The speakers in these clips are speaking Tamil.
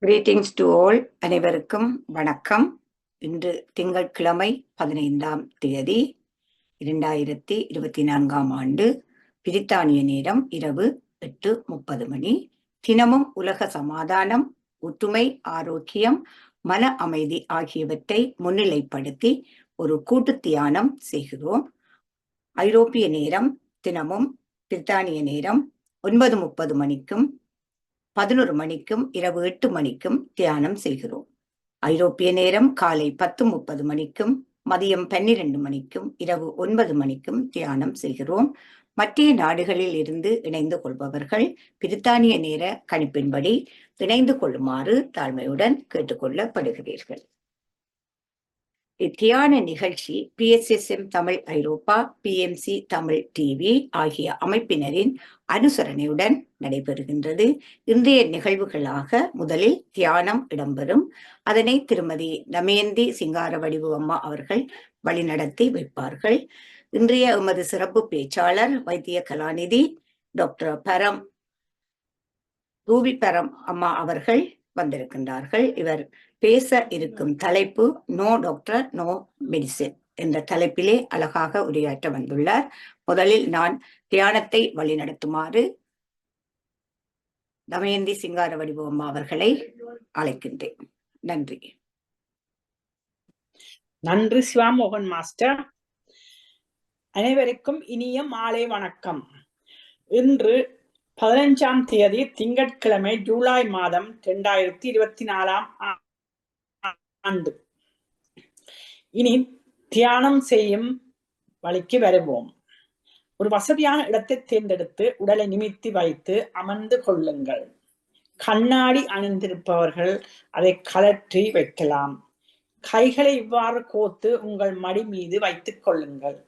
Greetings to all. அனைவருக்கும் வணக்கம். இன்று திங்கட்கிழமை 15ஆம் தேதி 2024ஆம் ஆண்டு. பிரித்தானிய நேரம் இரவு 8:30 மணி. தினமும் உலக சமாதானம், ஒற்றுமை, ஆரோக்கியம், மன அமைதி ஆகியவற்றை முன்னிலைப்படுத்தி ஒரு கூட்டு தியானம் செய்கிறோம். ஐரோப்பிய நேரம் தினமும் பிரித்தானிய நேரம் 9:30 மணிக்கும் 11 மணிக்கும் இரவு 8 மணிக்கும் தியானம் செய்கிறோம். ஐரோப்பிய நேரம் காலை 10:30 மணிக்கும் மதியம் 12 மணிக்கும் இரவு 9 மணிக்கும் தியானம் செய்கிறோம். மற்ற நாடுகளில் இருந்து இணைந்து கொள்பவர்கள் பிரித்தானிய நேர கணிப்பின்படி இணைந்து கொள்ளுமாறு தாழ்மையுடன் கேட்டுக்கொள்ளப்படுகிறீர்கள். இத்தியான நிகழ்ச்சி PSSM தமிழ் ஐரோப்பா, PMC தமிழ் டிவி ஆகிய அமைப்பினரின் அனுசரணையுடன் நடைபெறுகின்றது. இன்றைய நிகழ்வுகளாக முதலில் தியானம் இடம்பெறும். அதனை திருமதி தமயந்தி சிங்காரவடிவு அம்மா அவர்கள் வழிநடத்தி வைப்பார்கள். இன்றைய எமது சிறப்பு பேச்சாளர் வைத்திய கலாநிதி டாக்டர் ரூபி பரம் அம்மா அவர்கள் வந்திருக்கின்றார்கள். இவர் பேச இருக்கும் தலைப்பு நோ டாக்டர் நோ மெடிசின் என்ற தலைப்பிலே அழகாக உரையாற்ற வந்துள்ளார். முதலில் நான் தியானத்தை வழிநடத்துமாறு தமயந்தி சிங்காரவடிவு அம்மா அவர்களை அழைக்கின்றேன். நன்றி. நன்றி சிவாமோகன் மாஸ்டர். அனைவருக்கும் இனிய மாலை வணக்கம். இன்று 15ஆம் தேதி திங்கட்கிழமை, ஜூலை மாதம் 2024ஆம் ஆண்டு. இனி தியானம் செய்யும் வழிக்கு வருவோம். ஒரு வசதியான இடத்தை தேர்ந்தெடுத்து உடலை நிமித்தி வைத்து அமர்ந்து கொள்ளுங்கள். கண்ணாடி அணிந்திருப்பவர்கள் அதை கழற்றி வைக்கலாம். கைகளை இவ்வாறு கோத்து உங்கள் மடி மீது வைத்துக் கொள்ளுங்கள்.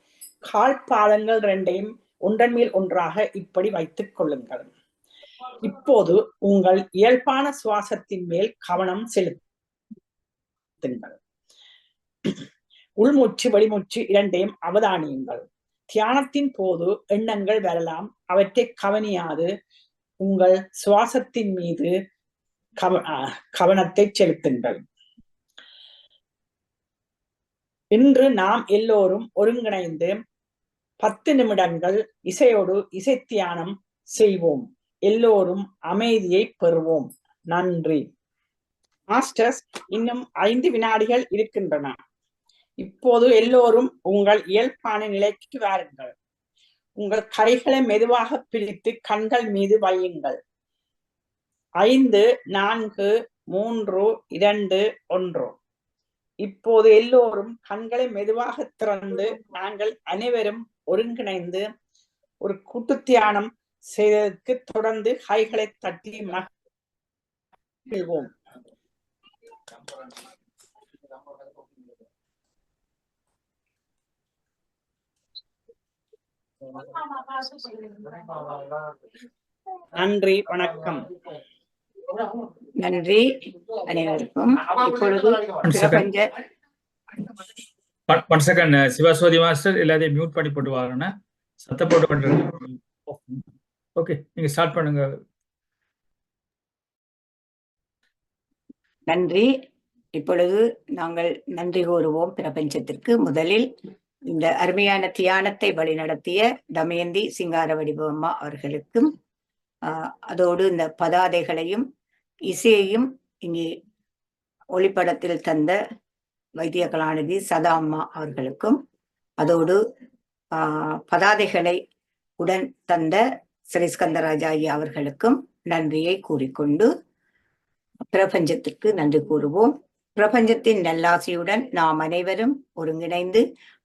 கால் பாதங்கள் இரண்டையும் ஒன்றன் மேல் ஒன்றாக இப்படி வைத்துக் கொள்ளுங்கள். இப்போது உங்கள் இயல்பான சுவாசத்தின் மேல் கவனம் செலுத்துங்கள். உள்மூச்சு வெளிமூச்சு இரண்டையும் அவதானியுங்கள். தியானத்தின் போது எண்ணங்கள் வரலாம். அவற்றை கவனியாது உங்கள் சுவாசத்தின் மீது கவனத்தை செலுத்துங்கள். இன்று நாம் எல்லோரும் ஒருங்கிணைந்து 10 நிமிடங்கள் இசையோடு இசை தியானம் செய்வோம். எல்லோரும் அமைதியை பெறுவோம். நன்றி. மாஸ்டர்ஸ், இன்னும் 5 வினாடிகள் இருக்கின்றன. இப்போது எல்லோரும் உங்கள் இயல்பான நிலைக்கு வாருங்கள். உங்கள் கைகளை மெதுவாக பிரித்து கண்கள் மீது வையுங்கள். 5, 4, 3, 2, 1. இப்போது எல்லோரும் கண்களை மெதுவாக திறந்து நாங்கள் அனைவரும் ஒருங்கிணைந்து ஒரு கூட்டு தியானம் செய்வதற்கு தொடர்ந்து கைகளை தட்டி மகிழ்வோம். நன்றி, வணக்கம். நன்றி அனைவருக்கும். இப்பொழுது ஒன் செகண்ட் சிவாஸ்வதி மாஸ்டர் எல்லாத்தையும் மியூட் பண்ணி போட்டு வாங்க. சத்த போட்டு ஓகே, நீங்க ஸ்டார்ட் பண்ணுங்க. நன்றி. இப்பொழுது நாங்கள் நன்றி கூறுவோம் பிரபஞ்சத்திற்கு. முதலில் இந்த அருமையான தியானத்தை வழிநடத்திய தமயந்தி சிங்காரவடிவு அம்மா அவர்களுக்கும், அதோடு இந்த பதாதைகளையும் இசையையும் இங்கே ஒளிப்படத்தில் தந்த வைத்திய கலாநிதி சதா அம்மா அவர்களுக்கும், அதோடு பதாதைகளை உடன் தந்த ஸ்ரீஸ்கந்தராஜா ஐயா அவர்களுக்கும் நன்றியை கூறிக்கொண்டு பிரபஞ்சத்திற்கு நன்றி கூறுவோம். பிரபஞ்சத்தின் நல்லாசியுடன் நாம் அனைவரும் ஒருங்கிணைந்து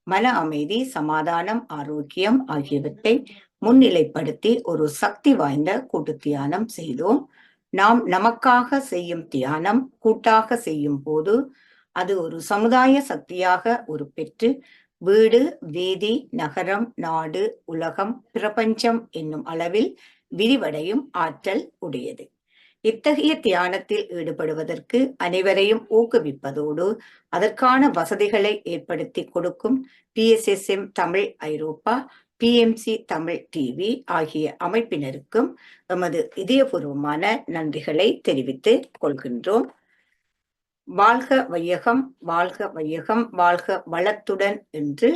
மன அமைதி, சமாதானம், ஆரோக்கியம் ஆகியவற்றை முன்னிலைப்படுத்தி ஒரு சக்தி வாய்ந்த கூட்டு தியானம் செய்தோம். நாம் நமக்காக செய்யும் தியானம் கூட்டாக செய்யும் போது அது ஒரு சமுதாய சக்தியாக உருப்பெற்று வீடு, வீதி, நகரம், நாடு, உலகம், பிரபஞ்சம் என்னும் அளவில் விரிவடையும் ஆற்றல் உடையது. இத்தகைய தியானத்தில் ஈடுபடுவதற்கு அனைவரையும் ஊக்குவிப்பதோடு அதற்கான வசதிகளை ஏற்படுத்தி கொடுக்கும் PSSM தமிழ் ஐரோப்பா, PMC தமிழ் டிவி ஆகிய அமைப்பினருக்கும் எமது இதயபூர்வமான நன்றிகளை தெரிவித்துக் கொள்கின்றோம். வாழ்க வையகம், வாழ்க வையகம், வாழ்க வளத்துடன் என்று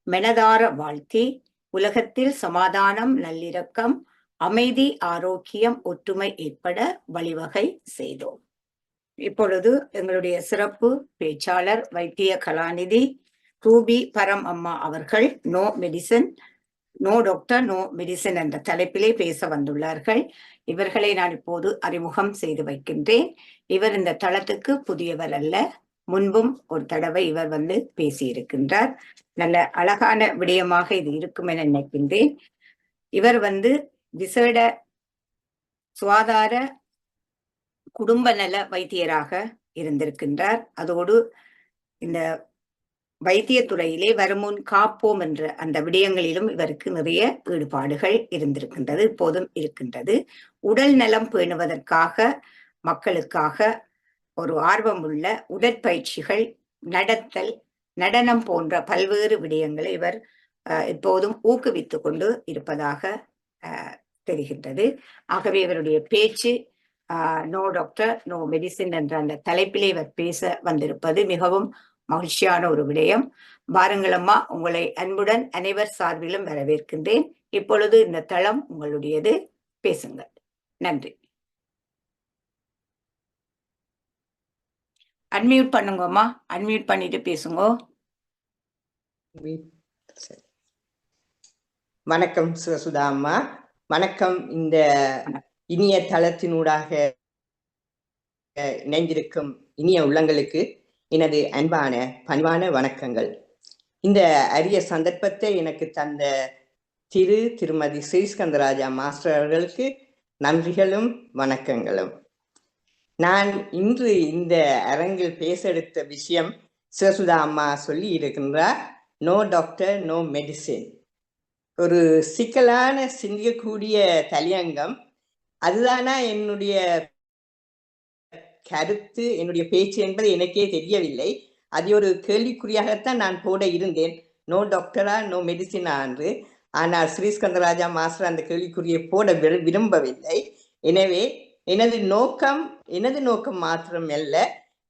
மனதார வாழ்த்தி உலகத்தில் சமாதானம், நல்லிணக்கம், அமைதி, ஆரோக்கியம், ஒற்றுமை ஏற்பட வழிவகை செய்தோம். இப்பொழுது எங்களுடைய சிறப்பு பேச்சாளர் வைத்திய கலாநிதி ரூபி பரம் அம்மா அவர்கள் no medicine, no doctor, no medicine என்ற தலைப்பிலே பேச வந்துள்ளார்கள். இவர்களை நான் இப்போது அறிமுகம் செய்து வைக்கின்றேன். இவர் இந்த தளத்துக்கு புதியவர் அல்ல, முன்பும் ஒரு தடவை இவர் வந்து பேசியிருக்கின்றார். நல்ல அழகான விடயமாக இது இருக்கும் என நினைக்கின்றேன். இவர் வந்து விசேட சுகாதார குடும்ப நல வைத்தியராக இருந்திருக்கின்றார். அதோடு இந்த வைத்தியத்துறையிலே வருமுன் காப்போம் என்ற அந்த விடயங்களிலும் இவருக்கு நிறைய ஈடுபாடுகள் இருந்திருக்கின்றது, இப்போதும் இருக்கின்றது. உடல் நலம் பேணுவதற்காக, மக்களுக்காக ஒரு ஆர்வமுள்ள உடற்பயிற்சிகள் நடத்தல், நடனம் போன்ற பல்வேறு விடயங்களை இவர் இப்போதும் ஊக்குவித்துக் கொண்டு இருப்பதாக தெரிகின்றது. ஆகவே இவருடைய பேச்சு நோ டாக்டர், நோ மெடிசின் என்ற அந்த தலைப்பிலே இவர் பேச வந்திருப்பது மிகவும் மகிழ்ச்சியான ஒரு விடயம். பாருங்களம்மா, உங்களை அன்புடன் அனைவர் சார்பிலும் வரவேற்கின்றேன். இப்பொழுது இந்த தளம் உங்களுடையது, பேசுங்கள். நன்றி. அன்மியூட் பண்ணுங்கம்மா, அன்மியூட் பண்ணிட்டு பேசுங்க. வணக்கம் சுதா அம்மா, வணக்கம். இந்த இனிய தளத்தினூடாக இணைந்திருக்கும் இனிய உள்ளங்களுக்கு எனது அன்பான பணிவான வணக்கங்கள். இந்த அரிய சந்தர்ப்பத்தை எனக்கு தந்த திருமதி ஸ்ரீஸ்கந்தராஜா மாஸ்டர் அவர்களுக்கு நன்றிகளும் வணக்கங்களும். நான் இன்று இந்த அரங்கில் பேச எடுத்த விஷயம் சிவசுதா அம்மா சொல்லி இருக்கின்றார், நோ டாக்டர், நோ மெடிசின். ஒரு சிக்கலான சிந்திக்கக்கூடிய தலையங்கம். அதுதானா என்னுடைய கருத்து, என்னுடைய பேச்சு என்பது எனக்கே தெரியவில்லை. அது ஒரு கேள்விக்குறியாகத்தான் நான் போட இருந்தேன், நோ டாக்டரா நோ மெடிசினா என்று. ஆனால் ஸ்ரீஸ்கந்தராஜா மாஸ்டர் அந்த கேள்விக்குறியை போட விரும்பவில்லை. எனவே எனது நோக்கம் மாத்திரம் அல்ல,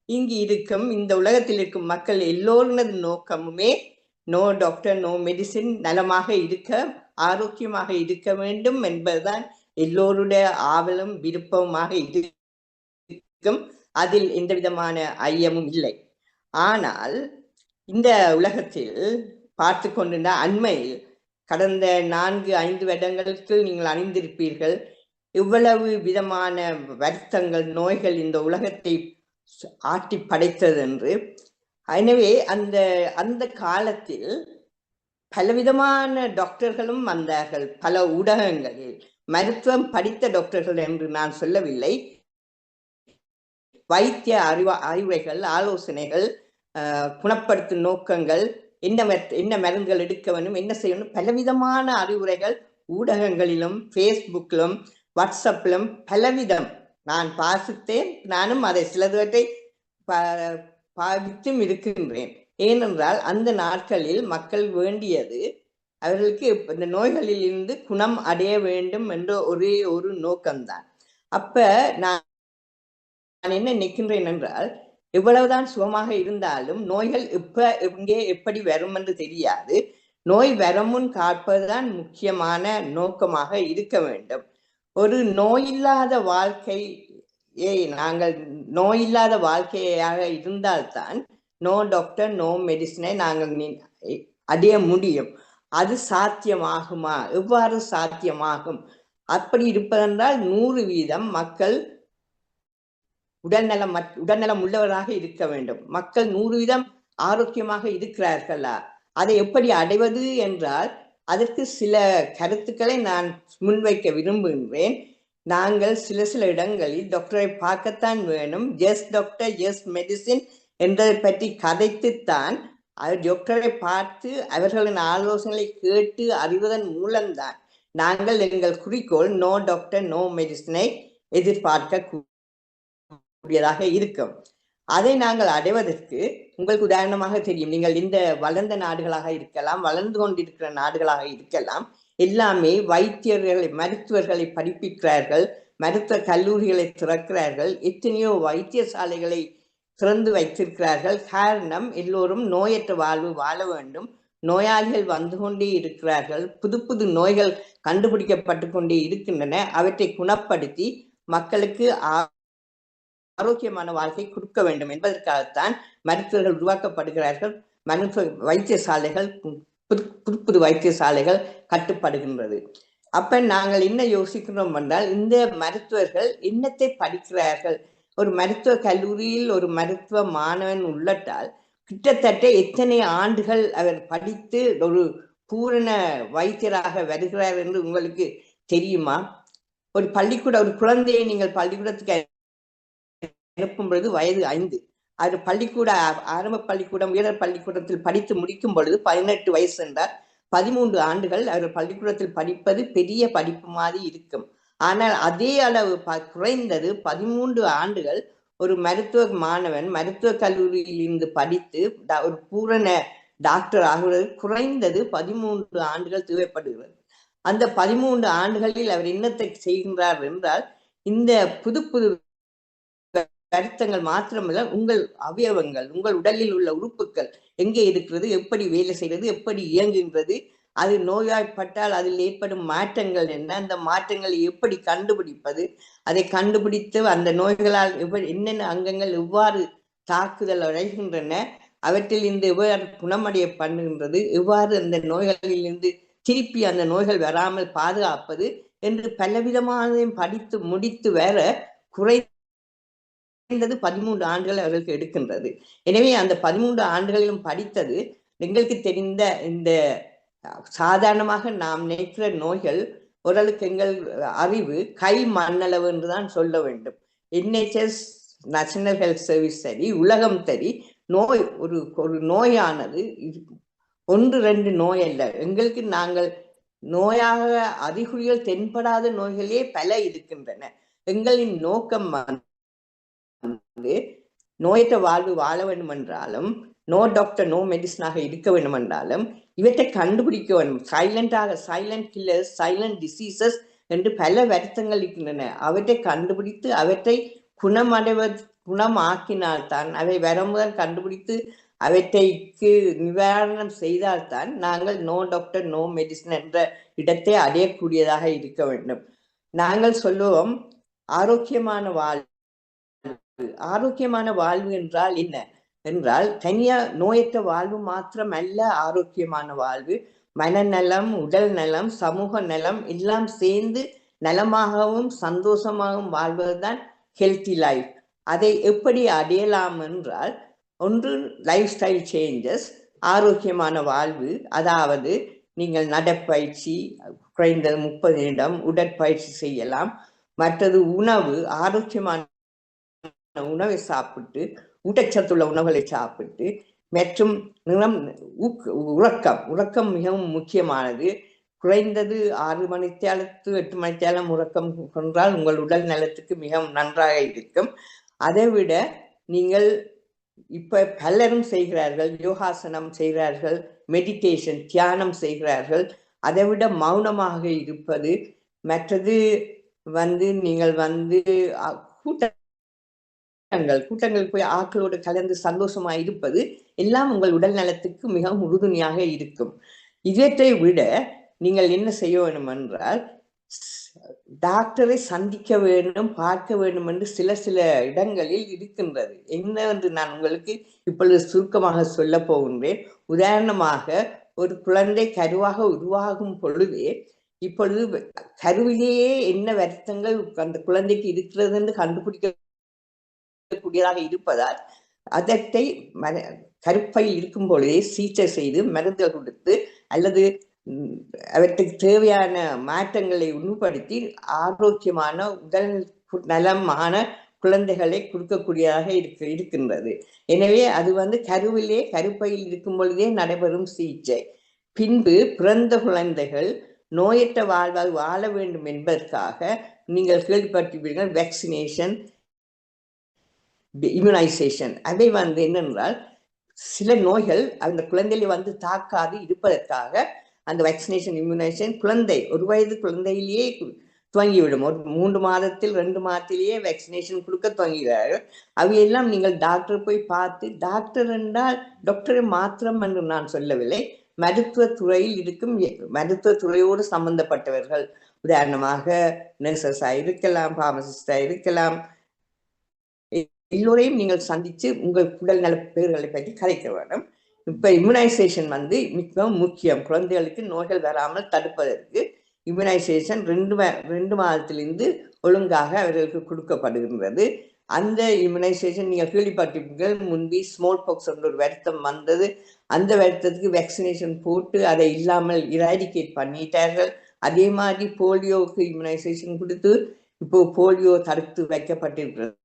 இங்கு இருக்கும் இந்த உலகத்தில் இருக்கும் மக்கள் எல்லோருனது நோக்கமுமே நோ டாக்டர், நோ மெடிசின், நலமாக இருக்க, ஆரோக்கியமாக இருக்க வேண்டும் என்பதுதான் எல்லோருடைய ஆவலும் விருப்பமாக இருக்கும். அதில் எந்த விதமான ஐயமும் இல்லை. ஆனால் இந்த உலகத்தில் பார்த்து கொண்டிருந்த அண்மையில் கடந்த 4-5 வருடங்களுக்கு நீங்கள் அறிந்திருப்பீர்கள், இவ்வளவு விதமான வருத்தங்கள், நோய்கள் இந்த உலகத்தை ஆட்டி படைத்தது என்று. எனவே அந்த காலத்தில் பலவிதமான டாக்டர்களும் வந்தார்கள். பல ஊடகங்களில் மருத்துவம் படித்த டாக்டர்கள் என்று நான் சொல்லவில்லை, வைத்திய அறிவுரைகள், ஆலோசனைகள், குணப்படுத்தும் நோக்கங்கள், என்ன மருந்துகள் எடுக்க வேண்டும், என்ன செய்யணும், பலவிதமான அறிவுரைகள் ஊடகங்களிலும் ஃபேஸ்புக்கிலும் வாட்ஸ்அப்பிலும் பலவிதம் நான் வாசித்தேன். நானும் அதை சிலவற்றை பாவித்தும் இருக்கின்றேன். ஏனென்றால் அந்த நாட்களில் மக்கள் வேண்டியது அவர்களுக்கு இந்த நோய்களில் இருந்து குணம் அடைய வேண்டும் என்ற ஒரே ஒரு நோக்கம்தான். அப்ப நான் என்ன நினைக்கின்றேன் என்றால், எவ்வளவுதான் சுகமாக இருந்தாலும் நோய்கள் எங்கே எப்படி வரும் என்று தெரியாது. நோய் வரமுன் காப்பதுதான் முக்கியமான நோக்கமாக இருக்க வேண்டும். ஒரு நோயில்லாத வாழ்க்கையை நாங்கள் நோயில்லாத வாழ்க்கையாக இருந்தால்தான் நோ டாக்டர், நோ மெடிசினை நாங்கள் அடைய முடியும். அது சாத்தியமாகுமா? எவ்வாறு சாத்தியமாகும்? அப்படி இருப்பதென்றால் 100% மக்கள் உடல்நலம் உள்ளவராக இருக்க வேண்டும். மக்கள் 100% ஆரோக்கியமாக இருக்கிறார்களா? அதை எப்படி அடைவது என்றால் அதற்கு சில கருத்துக்களை நான் முன்வைக்க விரும்புகின்றேன். நாங்கள் சில இடங்களில் டாக்டரை பார்க்கத்தான் வேணும், எஸ் டாக்டர் எஸ் மெடிசின் என்பதை பற்றி கதைத்துத்தான் டாக்டரை பார்த்து அவர்களின் ஆலோசனைகளை கேட்டு அறிவதன் மூலம்தான் நாங்கள் எங்கள் குறிக்கோள் நோ டாக்டர் நோ மெடிசினை எதிர்பார்க்க கூடியதாக இருக்கும். அதை நாங்கள் அடைவதற்கு உங்களுக்கு உதாரணமாக தெரியும், நீங்கள் இந்த வளர்ந்த நாடுகளாக இருக்கலாம், வளர்ந்து கொண்டிருக்கிற நாடுகளாக இருக்கலாம், எல்லாமே மருத்துவர்களை படிப்பிக்கிறார்கள், மருத்துவ கல்லூரிகளை திறக்கிறார்கள், எத்தனையோ வைத்தியசாலைகளை திறந்து வைத்திருக்கிறார்கள். காரணம், எல்லோரும் நோயற்ற வாழ்வு வாழ வேண்டும். நோயாளிகள் வந்து கொண்டே இருக்கிறார்கள், புது புது நோய்கள் கண்டுபிடிக்கப்பட்டு கொண்டே இருக்கின்றன. அவற்றை குணப்படுத்தி மக்களுக்கு ஆரோக்கியமான வாழ்க்கை கொடுக்க வேண்டும் என்பதற்காகத்தான் மருத்துவர்கள் உருவாக்கப்படுகிறார்கள். மருத்துவ வைத்தியசாலைகள், புது புது வைத்தியசாலைகள் கட்டுப்படுகின்றது. அப்ப நாங்கள் என்ன யோசிக்கிறோம் என்றால், இந்த மருத்துவர்கள் என்னத்தை படிக்கிறார்கள்? ஒரு மருத்துவ கல்லூரியில் ஒரு மருத்துவ மாணவன் உள்ளட்டால் கிட்டத்தட்ட எத்தனை ஆண்டுகள் அவர் படித்து ஒரு பூரண வைத்தியராக வருகிறார் என்று உங்களுக்கு தெரியுமா? ஒரு குழந்தையை நீங்கள் பள்ளிக்கூடத்துக்கு அனுப்பும் பொழுது வயது 5. அது ஆரம்ப பள்ளிக்கூடம், வீரர் பள்ளிக்கூடத்தில் படித்து முடிக்கும் பொழுது 18 வயசு என்றால் 13 ஆண்டுகள் அவர் பள்ளிக்கூடத்தில் படிப்பது பெரிய படிப்பு மாதிரி இருக்கும். ஆனால் அதே அளவு குறைந்தது 13 ஆண்டுகள் ஒரு மருத்துவ மாணவன் மருத்துவ கல்லூரியில் இருந்து படித்து ஒரு பூரண டாக்டர் ஆகுவது குறைந்தது 13 ஆண்டுகள் தேவைப்படுகிறது. அந்த 13 ஆண்டுகளில் அவர் என்னத்தை செய்கின்றார் என்றால், இந்த புது புது வருத்தங்கள் மாத்திரமல்ல, உங்கள் அவயவங்கள், உங்கள் உடலில் உள்ள உறுப்புகள் எங்கே இருக்கிறது, எப்படி வேலை செய்கிறது, எப்படி இயங்குகின்றது, அது நோய்வாய்ப்பட்டால் அதில் ஏற்படும் மாற்றங்கள் என்ன, அந்த மாற்றங்களை எப்படி கண்டுபிடிப்பது, அதை கண்டுபிடித்து அந்த நோய்களால் என்னென்ன அங்கங்கள் எவ்வாறு தாக்குதல் அடைகின்றன, அவற்றில் இருந்து எவ்வாறு குணமடைய பண்ணுகின்றது, எவ்வாறு அந்த நோய்களில் இருந்து திருப்பி அந்த நோய்கள் வராமல் பாதுகாப்பது என்று பலவிதமானதையும் படித்து முடித்து வர குறைந்தது 13 ஆண்டுகள் அவர்களுக்கு எடுக்கின்றது. எனவே அந்த 13 ஆண்டுகளிலும் படித்தது எங்களுக்கு தெரிந்த இந்த சாதாரணமாக நாம் நினைக்கிற நோய்கள் ஓரளவுக்கு எங்கள் அறிவு கை மண்ணளவு என்றுதான் சொல்ல வேண்டும். NHS நேஷனல் ஹெல்த் சர்வீஸ் சரி, உலகம் சரி, நோய் ஒரு நோயானது 1-2 நோய் அல்ல. எங்களுக்கு நாங்கள் நோயாக அறிகுறிகள் தென்படாத நோய்களே பல இருக்கின்றன. எங்களின் நோக்கம் நோயற்ற வாழ்வு வாழ வேண்டும் என்றாலும், நோ டாக்டர் நோ மெடிசனாக இருக்க வேண்டும் என்றாலும் இவற்றை கண்டுபிடிக்க வேண்டும். சைலண்ட் கில்லர்ஸ், சைலண்ட் டிசீசஸ் என்று பல வருத்தங்கள் இருக்கின்றன. அவற்றை கண்டுபிடித்து அவற்றை குணமாக்கினால்தான், அவை வரும்போது கண்டுபிடித்து அவற்றைக்கு நிவாரணம் செய்தால்தான் நாங்கள் நோ டாக்டர் நோ மெடிசன் என்ற இடத்தை அடையக்கூடியதாக இருக்க வேண்டும். நாங்கள் சொல்லுவோம் ஆரோக்கியமான வாழ்வு. ஆரோக்கியமான வாழ்வு என்றால் என்ன என்றால், தனியா நோயற்ற வாழ்வு மாத்திரம் அல்ல ஆரோக்கியமான வாழ்வு. மனநலம், உடல் நலம், சமூக நலம் எல்லாம் சேர்ந்து நலமாகவும் சந்தோஷமாகவும் வாழ்வதுதான் ஹெல்த்தி லைஃப். அதை எப்படி அடையலாம் என்றால், ஒன்று லைஃப் ஸ்டைல் சேஞ்சஸ், ஆரோக்கியமான வாழ்வு. அதாவது நீங்கள் நடைப்பயிற்சி, குறைந்தது 30 நிமிடம் உடற்பயிற்சி செய்யலாம். மற்றது உணவு, ஆரோக்கியமான உணவை சாப்பிட்டு, ஊட்டச்சத்துள்ள உணவுகளை சாப்பிட்டு, மற்றும் உறக்கம் மிகவும் முக்கியமானது. குறைந்தது 6 மணித்தேலத்து 8 மணித்தேலம் உறக்கம் கொண்டால் உங்கள் உடல் நலத்துக்கு மிகவும் நன்றாக இருக்கும். அதை விட நீங்கள் இப்ப பலரும் செய்கிறார்கள், யோகாசனம் செய்கிறார்கள், மெடிடேஷன் தியானம் செய்கிறார்கள். அதை விட மௌனமாக இருப்பது, மற்றது நீங்கள் கூட்டங்கள் போய் ஆட்களோடு கலந்து சந்தோஷமா இருப்பது எல்லாம் உங்கள் உடல் நலத்துக்கு மிகவும் உறுதுணையாக இருக்கும். இவற்றை விட நீங்கள் என்ன செய்ய வேண்டும் என்றால், டாக்டரை சந்திக்க வேண்டும், பார்க்க வேண்டும் என்று சில இடங்களில் இருக்கின்றது. என்ன என்று நான் உங்களுக்கு இப்பொழுது சுருக்கமாக சொல்ல போகின்றேன். உதாரணமாக, ஒரு குழந்தை கருவாக உருவாகும் பொழுதே இப்பொழுது கருவிலேயே என்ன வருத்தங்கள் அந்த குழந்தைக்கு இருக்கிறது என்று கண்டுபிடிக்க கூடியதாக இருப்பதால் அதத்தை கருப்பையில் இருக்கும் பொழுதே சிகிச்சை செய்து மருந்துகள் கொடுத்து அல்லது அவற்றுக்கு தேவையான மாற்றங்களை உண்மைப்படுத்தி ஆரோக்கியமான உடல் நலமான குழந்தைகளை கொடுக்கக்கூடியதாக இருக்கின்றது. எனவே அது கருப்பையில் இருக்கும் பொழுதே நடைபெறும் சிகிச்சை. பின்பு பிறந்த குழந்தைகள் நோயற்ற வாழ்வால் வாழ வேண்டும் என்பதற்காக நீங்கள் கேள்விப்பட்டிருப்பீர்கள், வேக்சினேஷன், இம்யூனைசேஷன். அவை என்னென்றால் சில நோய்கள் அந்த குழந்தையில வந்து தாக்காது இருப்பதற்காக அந்த வேக்சினேஷன் இம்யூனைசேஷன் ஒரு வயது குழந்தையிலேயே துவங்கிவிடும். ஒரு 3 மாதத்தில் 2 மாதத்திலேயே வேக்சினேஷன் கொடுக்க துவங்குகிறார்கள். அவையெல்லாம் நீங்கள் டாக்டர் போய் பார்த்து, டாக்டர் என்றால் டாக்டரை மாத்திரம் என்று நான் சொல்லவில்லை, மருத்துவ துறையில் இருக்கும் மருத்துவ துறையோடு சம்பந்தப்பட்டவர்கள், உதாரணமாக நர்சஸா இருக்கலாம், பார்மசிஸ்டா இருக்கலாம், எல்லோரையும் நீங்கள் சந்திச்சு உங்கள் உடல் நல பேர்களை பற்றி கதைக்க வேண்டும். இப்ப இம்யூனைசேஷன் வந்து மிகவும் முக்கியம். குழந்தைகளுக்கு நோய்கள் வராமல் தடுப்பதற்கு இம்யூனைசேஷன் 2 மாதத்திலிருந்து ஒழுங்காக அவர்களுக்கு கொடுக்கப்படுகின்றது. அந்த இம்யூனைசேஷன் நீங்கள் கேள்விப்பட்டிருப்பீர்கள், முன்பு ஸ்மால் பாக்ஸ் என்ற ஒரு வருத்தம் வந்தது. அந்த வருத்தத்துக்கு வேக்சினேஷன் போட்டு அதை இல்லாமல் இராடிகேட் பண்ணிட்டார்கள். அதே மாதிரி போலியோவுக்கு இம்யூனைசேஷன் கொடுத்து இப்போ போலியோ தடுத்து வைக்கப்பட்டிருக்கிறது.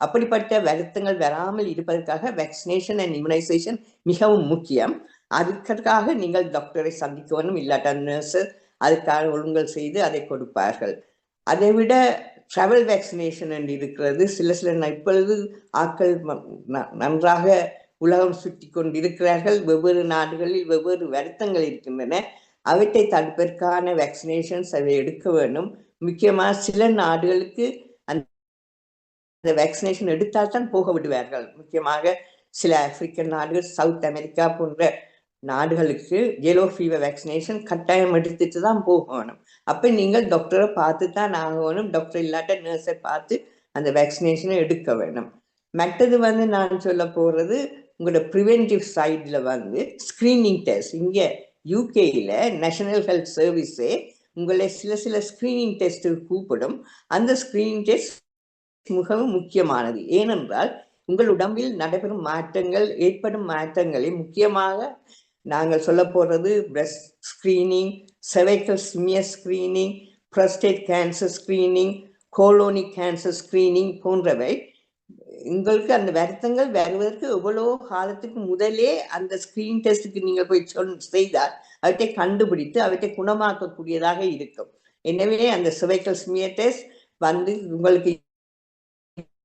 அப்படிப்பட்ட வருத்தங்கள் வராமல் இருப்பதற்காக வேக்சினேஷன் அண்ட் இம்யூனைசேஷன் மிகவும் முக்கியம். அதுக்காக நீங்கள் டாக்டரை சந்திக்க வேண்டும், இல்லாட்டா நர்ஸ் அதுக்காக ஒழுங்கல் செய்து அதை கொடுப்பார்கள். அதை விட ட்ராவல் வேக்சினேஷன் என்று இருக்கிறது. சில இப்பொழுது ஆட்கள் நன்றாக உலகம் சுற்றி கொண்டிருக்கிறார்கள். வெவ்வேறு நாடுகளில் வெவ்வேறு வருத்தங்கள் இருக்கின்றன. அவற்றை தடுப்பதற்கான வேக்சினேஷன்ஸ் அதை எடுக்க வேண்டும். முக்கியமாக சில நாடுகளுக்கு அந்த வேக்சினேஷன் எடுத்தால் தான் போக விடுவார்கள். முக்கியமாக சில ஆப்பிரிக்கன் நாடுகள், சவுத் அமெரிக்கா போன்ற நாடுகளுக்கு yellow fever வேக்சினேஷன் கட்டாயம் எடுத்துட்டு தான் போகணும். அப்ப நீங்கள் டாக்டரை பார்த்து தான் ஆகணும். டாக்டர் இல்லாட்ட நர்ஸை பார்த்து அந்த வேக்சினேஷனை எடுக்க வேணும். மற்றது வந்து நான் சொல்ல போறது, உங்களோட ப்ரிவென்டிவ் சைடில் வந்து ஸ்கிரீனிங் டெஸ்ட். இங்கே யூகேயில் நேஷனல் ஹெல்த் சர்வீஸே உங்களை சில ஸ்கிரீனிங் டெஸ்ட் கூப்பிடும். அந்த ஸ்கிரீனிங் டெஸ்ட் மிகவும் முக்கியமானது. ஏனென்றால் உங்கள் உடம்பில் நடைபெறும் மாற்றங்கள், ஏற்படும் மாற்றங்களை முக்கியமாக நாங்கள் சொல்ல போறது breast screening, cervical smear screening, prostate cancer screening, colonic cancer screening போன்றவை. உங்களுக்கு அந்த வருத்தங்கள் வருவதற்கு எவ்வளோ காலத்துக்கு முதலே அந்த ஸ்கிரீன் டெஸ்ட்டுக்கு நீங்கள் போய் செய்தால் அவற்றை கண்டுபிடித்து அவற்றை குணமாக்கக்கூடியதாக இருக்கும். எனவே அந்த cervical smear டெஸ்ட் வந்து உங்களுக்கு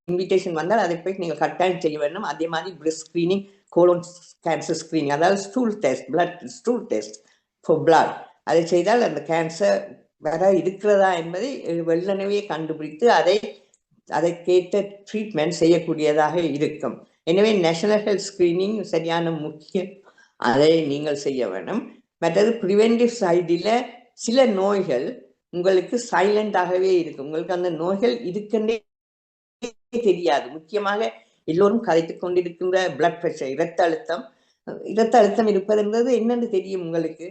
இன்விடேஷன் வந்தால் அதை போய் நீங்கள் கட்டாயம் செய்ய வேண்டும். அதே மாதிரி breast screening, colon cancer screening, அதாவது stool test, stool test for blood, அதை செய்தால் அந்த கேன்சர் வர இருக்கிறதா என்பதை வெள்ளனவே கண்டுபிடித்து அதை கேட்ட ட்ரீட்மெண்ட் செய்யக்கூடியதாக இருக்கும். எனவே நேஷனல் ஹெல்த் ஸ்கிரீனிங் சரியான முக்கியம், அதை நீங்கள் செய்ய வேண்டும். மற்றது ப்ரிவென்டிவ் சைடில் சில நோய்கள் உங்களுக்கு சைலண்டாகவே இருக்கும். உங்களுக்கு அந்த நோய்கள் இருக்கின்றே தெரியாது. முக்கியமாக எல்லோரும் கதைத்துக் கொண்டிருக்கின்ற பிளட் பிரஷர், இரத்த அழுத்தம் இருப்பது என்பது என்னென்று தெரியும் உங்களுக்கு.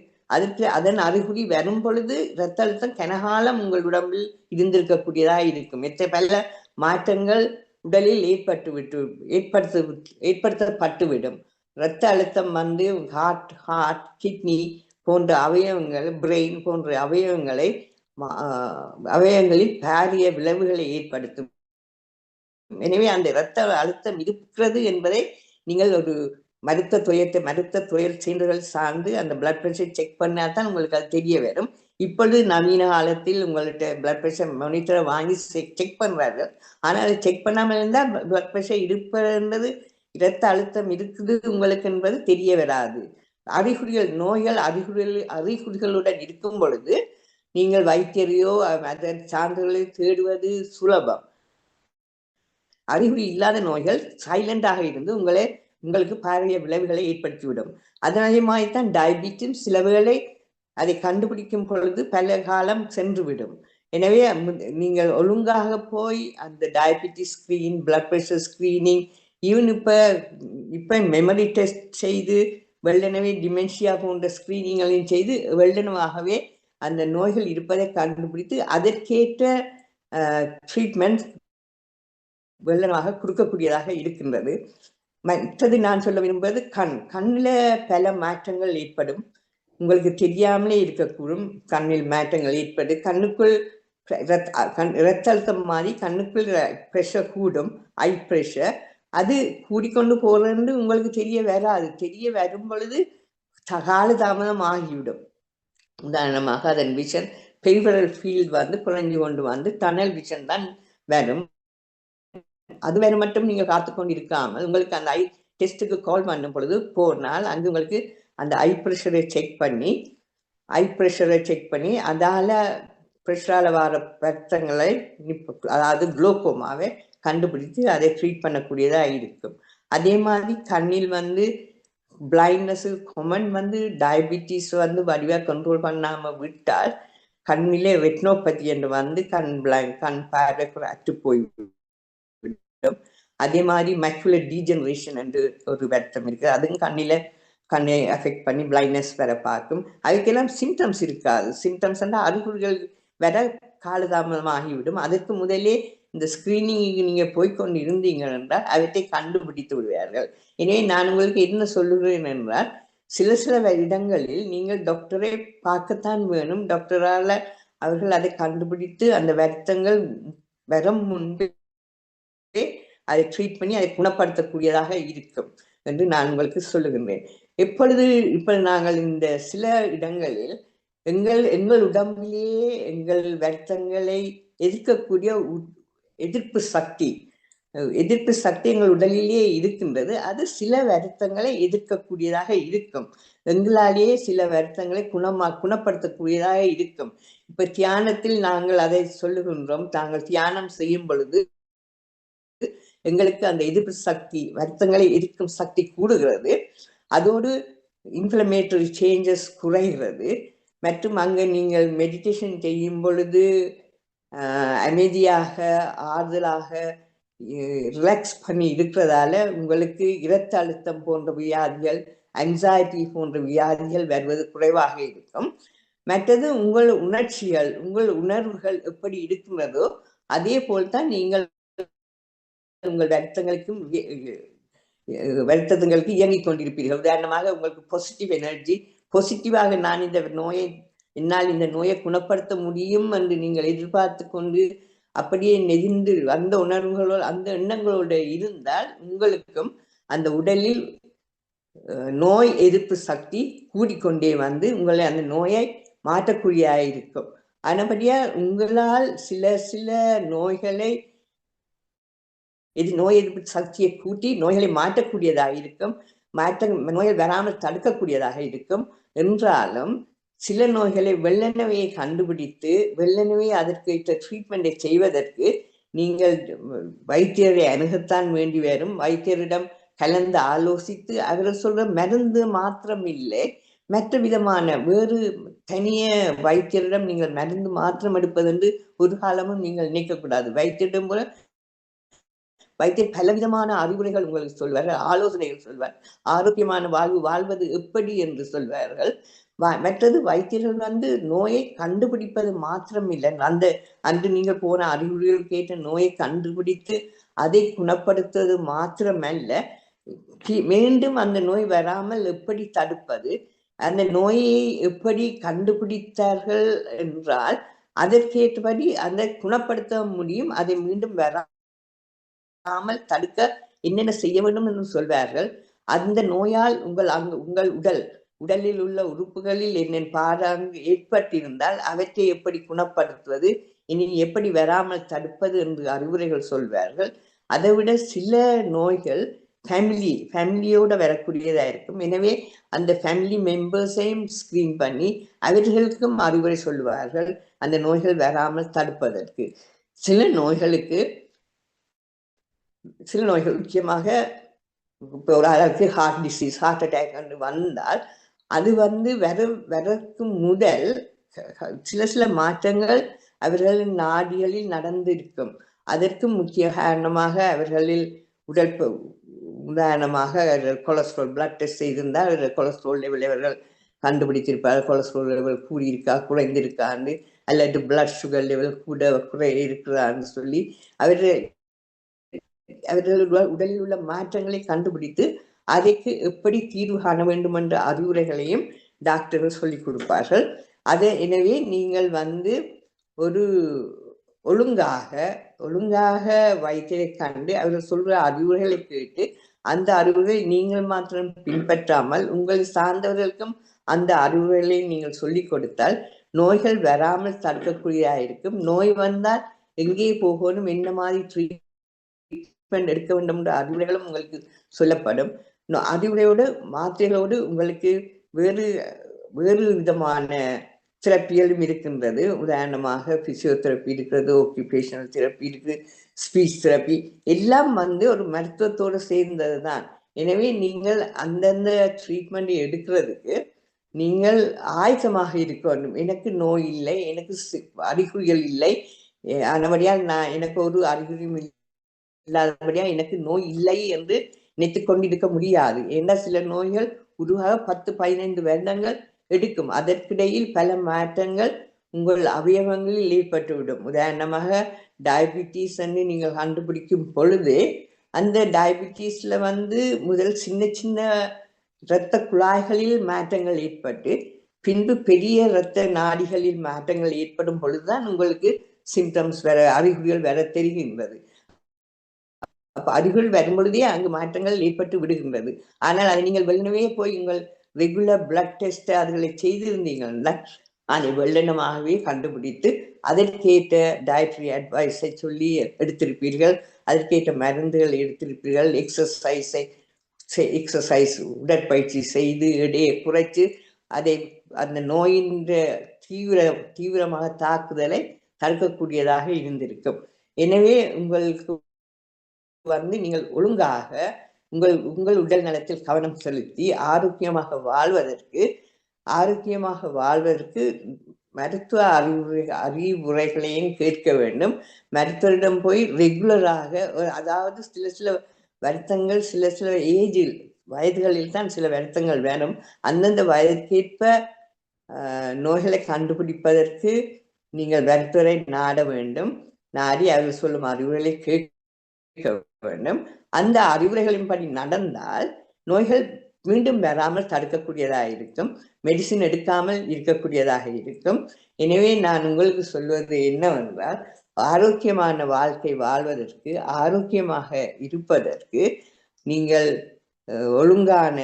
அதன் அறிகுறி வரும் பொழுது இரத்த அழுத்தம் கனகாலம் உங்கள் உடம்பில் இருந்திருக்கக்கூடியதாக இருக்கும். பல மாற்றங்கள் உடலில் ஏற்படுத்தப்பட்டுவிடும். இரத்த அழுத்தம் வந்து ஹார்ட், கிட்னி போன்ற அவயவங்கள், பிரெயின் போன்ற அவயவங்களில் பாரிய விளைவுகளை ஏற்படுத்தும். எனவே அந்த இரத்த அழுத்தம் இருக்கிறது என்பதை நீங்கள் ஒரு மருத்துவ துறையில் சென்றுகள் சார்ந்து அந்த பிளட் பிரஷர் செக் பண்ணாதான் உங்களுக்கு அது தெரிய வரும். இப்பொழுது நவீன காலத்தில் உங்கள்கிட்ட பிளட் பிரஷர் மானிட்டரை வாங்கி செக் பண்றார்கள். ஆனால் அதை செக் பண்ணாமல் இருந்தால் பிளட் பிரஷர் இருப்பது, இரத்த அழுத்தம் இருக்குது உங்களுக்கு என்பது தெரிய வராது. நோய்கள் அறிகுறிகளுடன் இருக்கும் பொழுது நீங்கள் வைத்தியரையோ அதன் சான்றுகளை தேடுவது சுலபம். அறிகுறி இல்லாத நோய்கள் சைலண்டாக இருந்து உங்களுக்கு பாரிய விளைவுகளை ஏற்படுத்திவிடும். அதனால்தான் டயபிட்டிஸ் சில வேளை அதை கண்டுபிடிக்கும் பொழுது பல காலம் சென்றுவிடும். எனவே நீங்கள் ஒழுங்காக போய் அந்த diabetes screen, blood pressure screening, even இப்ப மெமரி டெஸ்ட் செய்து வெள்ளனவே டிமென்ஷியா போன்ற ஸ்கிரீனிங்களையும் செய்து வெள்ளனமாகவே அந்த நோய்கள் இருப்பதை கண்டுபிடித்து அதற்கேற்ற ட்ரீட்மெண்ட் வெள்ளனமாக கொடுக்கக்கூடியதாக இருக்கின்றது. மற்றது நான் சொல்ல விரும்புவது கண்ணில் பல மாற்றங்கள் ஏற்படும். உங்களுக்கு தெரியாமலே இருக்கக்கூடும் கண்ணில் மாற்றங்கள் ஏற்படு. கண்ணுக்குள் இரத்த அழுத்தம் மாதிரி கண்ணுக்குள் ப்ரெஷர் கூடும், ஐ ப்ரெஷர். அது கூடிக்கொண்டு போறது உங்களுக்கு தெரிய வராது. தெரிய வரும் பொழுது காலதாமதம் ஆகிவிடும். உதாரணமாக அதன் விஷன், பெரிஃபரல் ஃபீல்ட் வந்து குறைஞ்சு கொண்டு வந்து டனல் விஷன் தான் வரும். அது வேற மட்டும் நீங்கள் காத்துக்கொண்டு இருக்காமல் உங்களுக்கு அந்த டெஸ்ட்டுக்கு கால் பண்ணும் பொழுது போனால் அங்கு உங்களுக்கு அந்த ஐ ப்ரெஷரை செக் பண்ணி அதால ப்ரெஷரால் வர ரத்தங்களை அதாவது குளோக்கோமாவை கண்டுபிடித்து அதை ட்ரீட் பண்ணக்கூடியதாக இருக்கும். அதே மாதிரி கண்ணில் வந்து பிளைண்ட்னஸ் கொமன் வந்து டயபிட்டிஸ் வந்து வடிவாக கண்ட்ரோல் பண்ணாமல் விட்டால் கண்ணிலே ரெட்னோபதி என்று வந்து கண் பார்வை அற்று போய்விடும். அதே மாதிரி மேக்குலர் டீஜெனரேஷன் என்று ஒரு வருத்தம் இருக்கு, அதுவும் கண்ணை அஃபெக்ட் பண்ணி பிளைண்ட்னஸ் வர பார்க்கும். அதுக்கெல்லாம் சிம்டம்ஸ் இருக்காது. சிம்டம்ஸ் அறிகுறிகள் வர காலதாமதமாகிவிடும். அதற்கு முதலே இந்த ஸ்கிரீனிங் நீங்க போய்கொண்டு இருந்தீங்க என்றால் அவற்றை கண்டுபிடித்து விடுவார்கள். எனவே நான் உங்களுக்கு என்ன சொல்லுகிறேன் என்றால், சில இடங்களில் நீங்கள் டாக்டரை பார்க்கத்தான் வேணும். டாக்டரால அவர்கள் அதை கண்டுபிடித்து அந்த வருத்தங்கள் வர முன்பே அதை ட்ரீட் பண்ணி அதை குணப்படுத்தக்கூடியதாக இருக்கும் என்று நான் உங்களுக்கு சொல்லுகின்றேன். இப்பொழுது நாங்கள் இந்த சில இடங்களில் எங்கள் உடம்பிலேயே எங்கள் வருத்தங்களை எதிர்க்கக்கூடிய எதிர்ப்பு சக்தி எங்கள் உடலிலேயே இருக்கின்றது. அது சில வருத்தங்களை எதிர்க்கக்கூடியதாக இருக்கும். எங்களாலேயே சில வருத்தங்களை குணப்படுத்தக்கூடியதாக இருக்கும். இப்ப தியானத்தில் நாங்கள் அதை சொல்லுகின்றோம். நாங்கள் தியானம் செய்யும் பொழுது எங்களுக்கு அந்த எதிர்ப்பு சக்தி, வருத்தங்களை எதிர்க்கும் சக்தி கூடுகிறது. அதோடு இன்ஃப்ளமேட்டரி சேஞ்சஸ் குறைகிறது. மற்றும் அங்கே நீங்கள் மெடிடேஷன் செய்யும் பொழுது அமைதியாக ஆறுதலாக ரிலாக்ஸ் பண்ணி இருக்கிறதால உங்களுக்கு இரத்த அழுத்தம் போன்ற வியாதிகள், ஆங்ஸைட்டி போன்ற வியாதிகள் வருவது குறைவாக இருக்கும். மற்றது உங்கள் உணர்ச்சிகள், உங்கள் உணர்வுகள் எப்படி இருக்கின்றதோ அதே போல்தான் நீங்கள் உங்கள் வருத்தங்களுக்கு இயங்கிக் கொண்டிருப்பீர்கள். உதாரணமாக உங்களுக்கு பாசிட்டிவ் எனர்ஜி, பாசிட்டிவாக என்னால் இந்த நோயை குணப்படுத்த முடியும் என்று நீங்கள் எதிர்பார்த்து கொண்டு அப்படியே நெகிழ்ந்து அந்த உணர்வுகளோடு அந்த எண்ணங்களோடு இருந்தால் உங்களுக்கும் அந்த உடலில் நோய் எதிர்ப்பு சக்தி கூடிக்கொண்டே வந்து உங்களை அந்த நோயை மாற்றக்கூடியதாக இருக்கும். ஆனபடியா உங்களால் சில நோய்களை நோய் எதிர்ப்பு சக்தியை கூட்டி நோய்களை மாற்றக்கூடியதாக இருக்கும். நோய்கள் வராமல் தடுக்கக்கூடியதாக இருக்கும். என்றாலும் சில நோய்களை வெள்ளனவையை கண்டுபிடித்து வெள்ளனவை அதற்கு ட்ரீட்மெண்டை செய்வதற்கு நீங்கள் வைத்தியரை அணுகத்தான் வேண்டி வரும். வைத்தியரிடம் கலந்து ஆலோசித்து அவர்கள் சொல்ற மருந்து மாத்திரம் இல்லை, மற்ற விதமான வேறு தனிய வைத்தியரிடம் நீங்கள் மருந்து மாத்திரம் எடுப்பதென்று ஒரு காலமும் நீங்கள் நினைக்கக்கூடாது. வைத்தியரிடம் போல வைத்தியர் பலவிதமான அறிவுரைகள் உங்களுக்கு சொல்வார்கள், ஆலோசனைகள் சொல்வார், ஆரோக்கியமான வாழ்வது எப்படி என்று சொல்வார்கள். மற்றது வைத்தியர்கள் நோயை கண்டுபிடிப்பது மாத்திரம் இல்லை, அன்று நீங்கள் போன அறிகுறிகள் கேட்ட நோயை கண்டுபிடித்து அதை குணப்படுத்துவது மாத்திரமல்ல, மீண்டும் அந்த நோய் வராமல் எப்படி தடுப்பது, அந்த நோயை எப்படி கண்டுபிடித்தார்கள் என்றால் அதற்கேற்றபடி அந்த குணப்படுத்த முடியும், அதை மீண்டும் வராமல் தடுக்க என்னென்ன செய்ய வேண்டும் என்று சொல்வார்கள். அந்த நோயால் உங்கள் உடலில் உள்ள உறுப்புகளில் என்னென்ன பாராங்கு ஏற்பட்டிருந்தால் அவற்றை எப்படி குணப்படுத்துவது, இனி எப்படி வராமல் தடுப்பது என்று அறிவுரைகள் சொல்வார்கள். அதை விட சில நோய்கள் ஃபேமிலியோட வரக்கூடியதா இருக்கும். எனவே அந்த ஃபேமிலி மெம்பர்ஸையும் ஸ்கிரீன் பண்ணி அவர்களுக்கும் அறிவுரை சொல்வார்கள் அந்த நோய்கள் வராமல் தடுப்பதற்கு. சில நோய்கள் முக்கியமாக இப்போ ஒரு அளவுக்கு ஹார்ட் டிசீஸ், ஹார்ட் அட்டாக் வந்தால் அது வரக்கு முதல் சில மாற்றங்கள் அவர்களின் நாடிகளில் நடந்திருக்கும். அதற்கு முக்கிய காரணமாக அவர்களில் உதாரணமாக கொலஸ்ட்ரால் பிளட் டெஸ்ட் செய்திருந்தால் கொலஸ்ட்ரால் லெவல் அவர்கள் கண்டுபிடித்திருப்பார்கள். கொலஸ்ட்ரால் லெவல் கூடியிருக்கா குறைந்திருக்கான்னு, அல்லது பிளட் சுகர் லெவல் குறை இருக்கிறான்னு சொல்லி அவர்கள் உடலில் உள்ள மாற்றங்களை கண்டுபிடித்து அதற்கு எப்படி தீர்வு காண வேண்டும் என்ற அறிவுரைகளையும் டாக்டர்கள் சொல்லிக் கொடுப்பார்கள். எனவே நீங்கள் ஒரு ஒழுங்காக வைத்தியரை கண்டு அவர்கள் சொல்ற அறிவுரைகளை கேட்டு அந்த அறிவுரைகளை நீங்கள் மாத்திரம் பின்பற்றாமல் உங்களை சார்ந்தவர்களுக்கும் அந்த அறிவுரைகளை நீங்கள் சொல்லிக் கொடுத்தால் நோய்கள் வராமல் தடுக்கக்கூடியதாக இருக்கும். நோய் வந்தால் எங்கே போகணும், என்ன மாதிரி ட்ரீட்மெண்ட் எடுக்க வேண்டும் என்ற அறிவுரைகளும் உங்களுக்கு சொல்லப்படும். அறிவுரையோடு மாத்திரைகளோடு உங்களுக்கு வேறு வேறு விதமான தெரப்பிகளும் இருக்கின்றது. உதாரணமாக பிசியோதெரப்பி இருக்கிறது, ஆக்குபேஷனல் தெரப்பி இருக்கு, ஸ்பீச் தெரப்பி எல்லாம் ஒரு மருத்துவத்தோடு சேர்ந்தது தான். எனவே நீங்கள் அந்தந்த ட்ரீட்மெண்ட் எடுக்கிறதுக்கு நீங்கள் ஆயத்தமாக இருக்க வேண்டும். எனக்கு நோய் இல்லை, எனக்கு அறிகுறிகள் இல்லை, ஆனபடியால் எனக்கு ஒரு அறிகுறியும் இல்லாதபடியால் எனக்கு நோய் இல்லை என்று நினைத்து கொண்டிருக்க முடியாது. ஏன்னா சில நோய்கள் உருவாக 10-15 வருடங்கள் எடுக்கும். அதற்கிடையில் பல மாற்றங்கள் உங்கள் அவயவங்களில் ஏற்பட்டுவிடும். உதாரணமாக டயபிட்டிஸ் என்று நீங்கள் கண்டுபிடிக்கும் பொழுது அந்த டயபிட்டிஸ்ல முதல் சின்ன சின்ன இரத்த குழாய்களில் மாற்றங்கள் ஏற்பட்டு பின்பு பெரிய இரத்த நாடிகளில் மாற்றங்கள் ஏற்படும் பொழுதுதான் உங்களுக்கு சிம்டம்ஸ் வர, அறிகுறிகள் வர தெரிகின்றது. அப்ப அறிகுறிகள் வரும் பொழுதே அங்கு மாற்றங்கள் ஏற்பட்டு விடுகின்றது. ஆனால் அதை நீங்கள் வெள்ளனவே போய் உங்கள் ரெகுலர் பிளட் டெஸ்ட் அதுகளை செய்திருந்தீங்கன்னா அதை வெள்ளனமாகவே கண்டுபிடித்து அதற்கேற்ற டயட்ரி அட்வைஸை சொல்லி எடுத்திருப்பீர்கள், அதற்கேற்ற மருந்துகள் எடுத்திருப்பீர்கள், எக்ஸசைஸ் உடற்பயிற்சி செய்து எடையை குறைத்து அந்த நோயின் தீவிரமாக தாக்குதலை தடுக்கக்கூடியதாக இருந்திருக்கும். எனவே உங்களுக்கு நீங்கள் ஒழுங்காக உங்கள் உடல் நலத்தில் கவனம் செலுத்தி ஆரோக்கியமாக வாழ்வதற்கு மருத்துவ அறிவுரைகளையும் கேட்க வேண்டும். மருத்துவரிடம் போய் ரெகுலராக, அதாவது சில வருத்தங்கள் சில ஏஜில் வயதுகளில் தான் சில வருத்தங்கள் வேணும். அந்தந்த வயதுக்கேற்ப நோய்களை கண்டுபிடிப்பதற்கு நீங்கள் மருத்துவரை நாட வேண்டும். நாடி அவர்கள் சொல்லும் அறிவுரைகளை கேட்க வேண்டும். அந்த அறிவுரைகளின்படி நடந்தால் நோய்கள் மீண்டும் வராமல் தடுக்கக்கூடியதாக இருக்கும், மெடிசின் எடுக்காமல் இருக்கக்கூடியதாக இருக்கும். எனவே நான் உங்களுக்கு சொல்வது என்னவென்றால், ஆரோக்கியமான வாழ்க்கை வாழ்வதற்கு, ஆரோக்கியமாக இருப்பதற்கு நீங்கள் ஒழுங்காக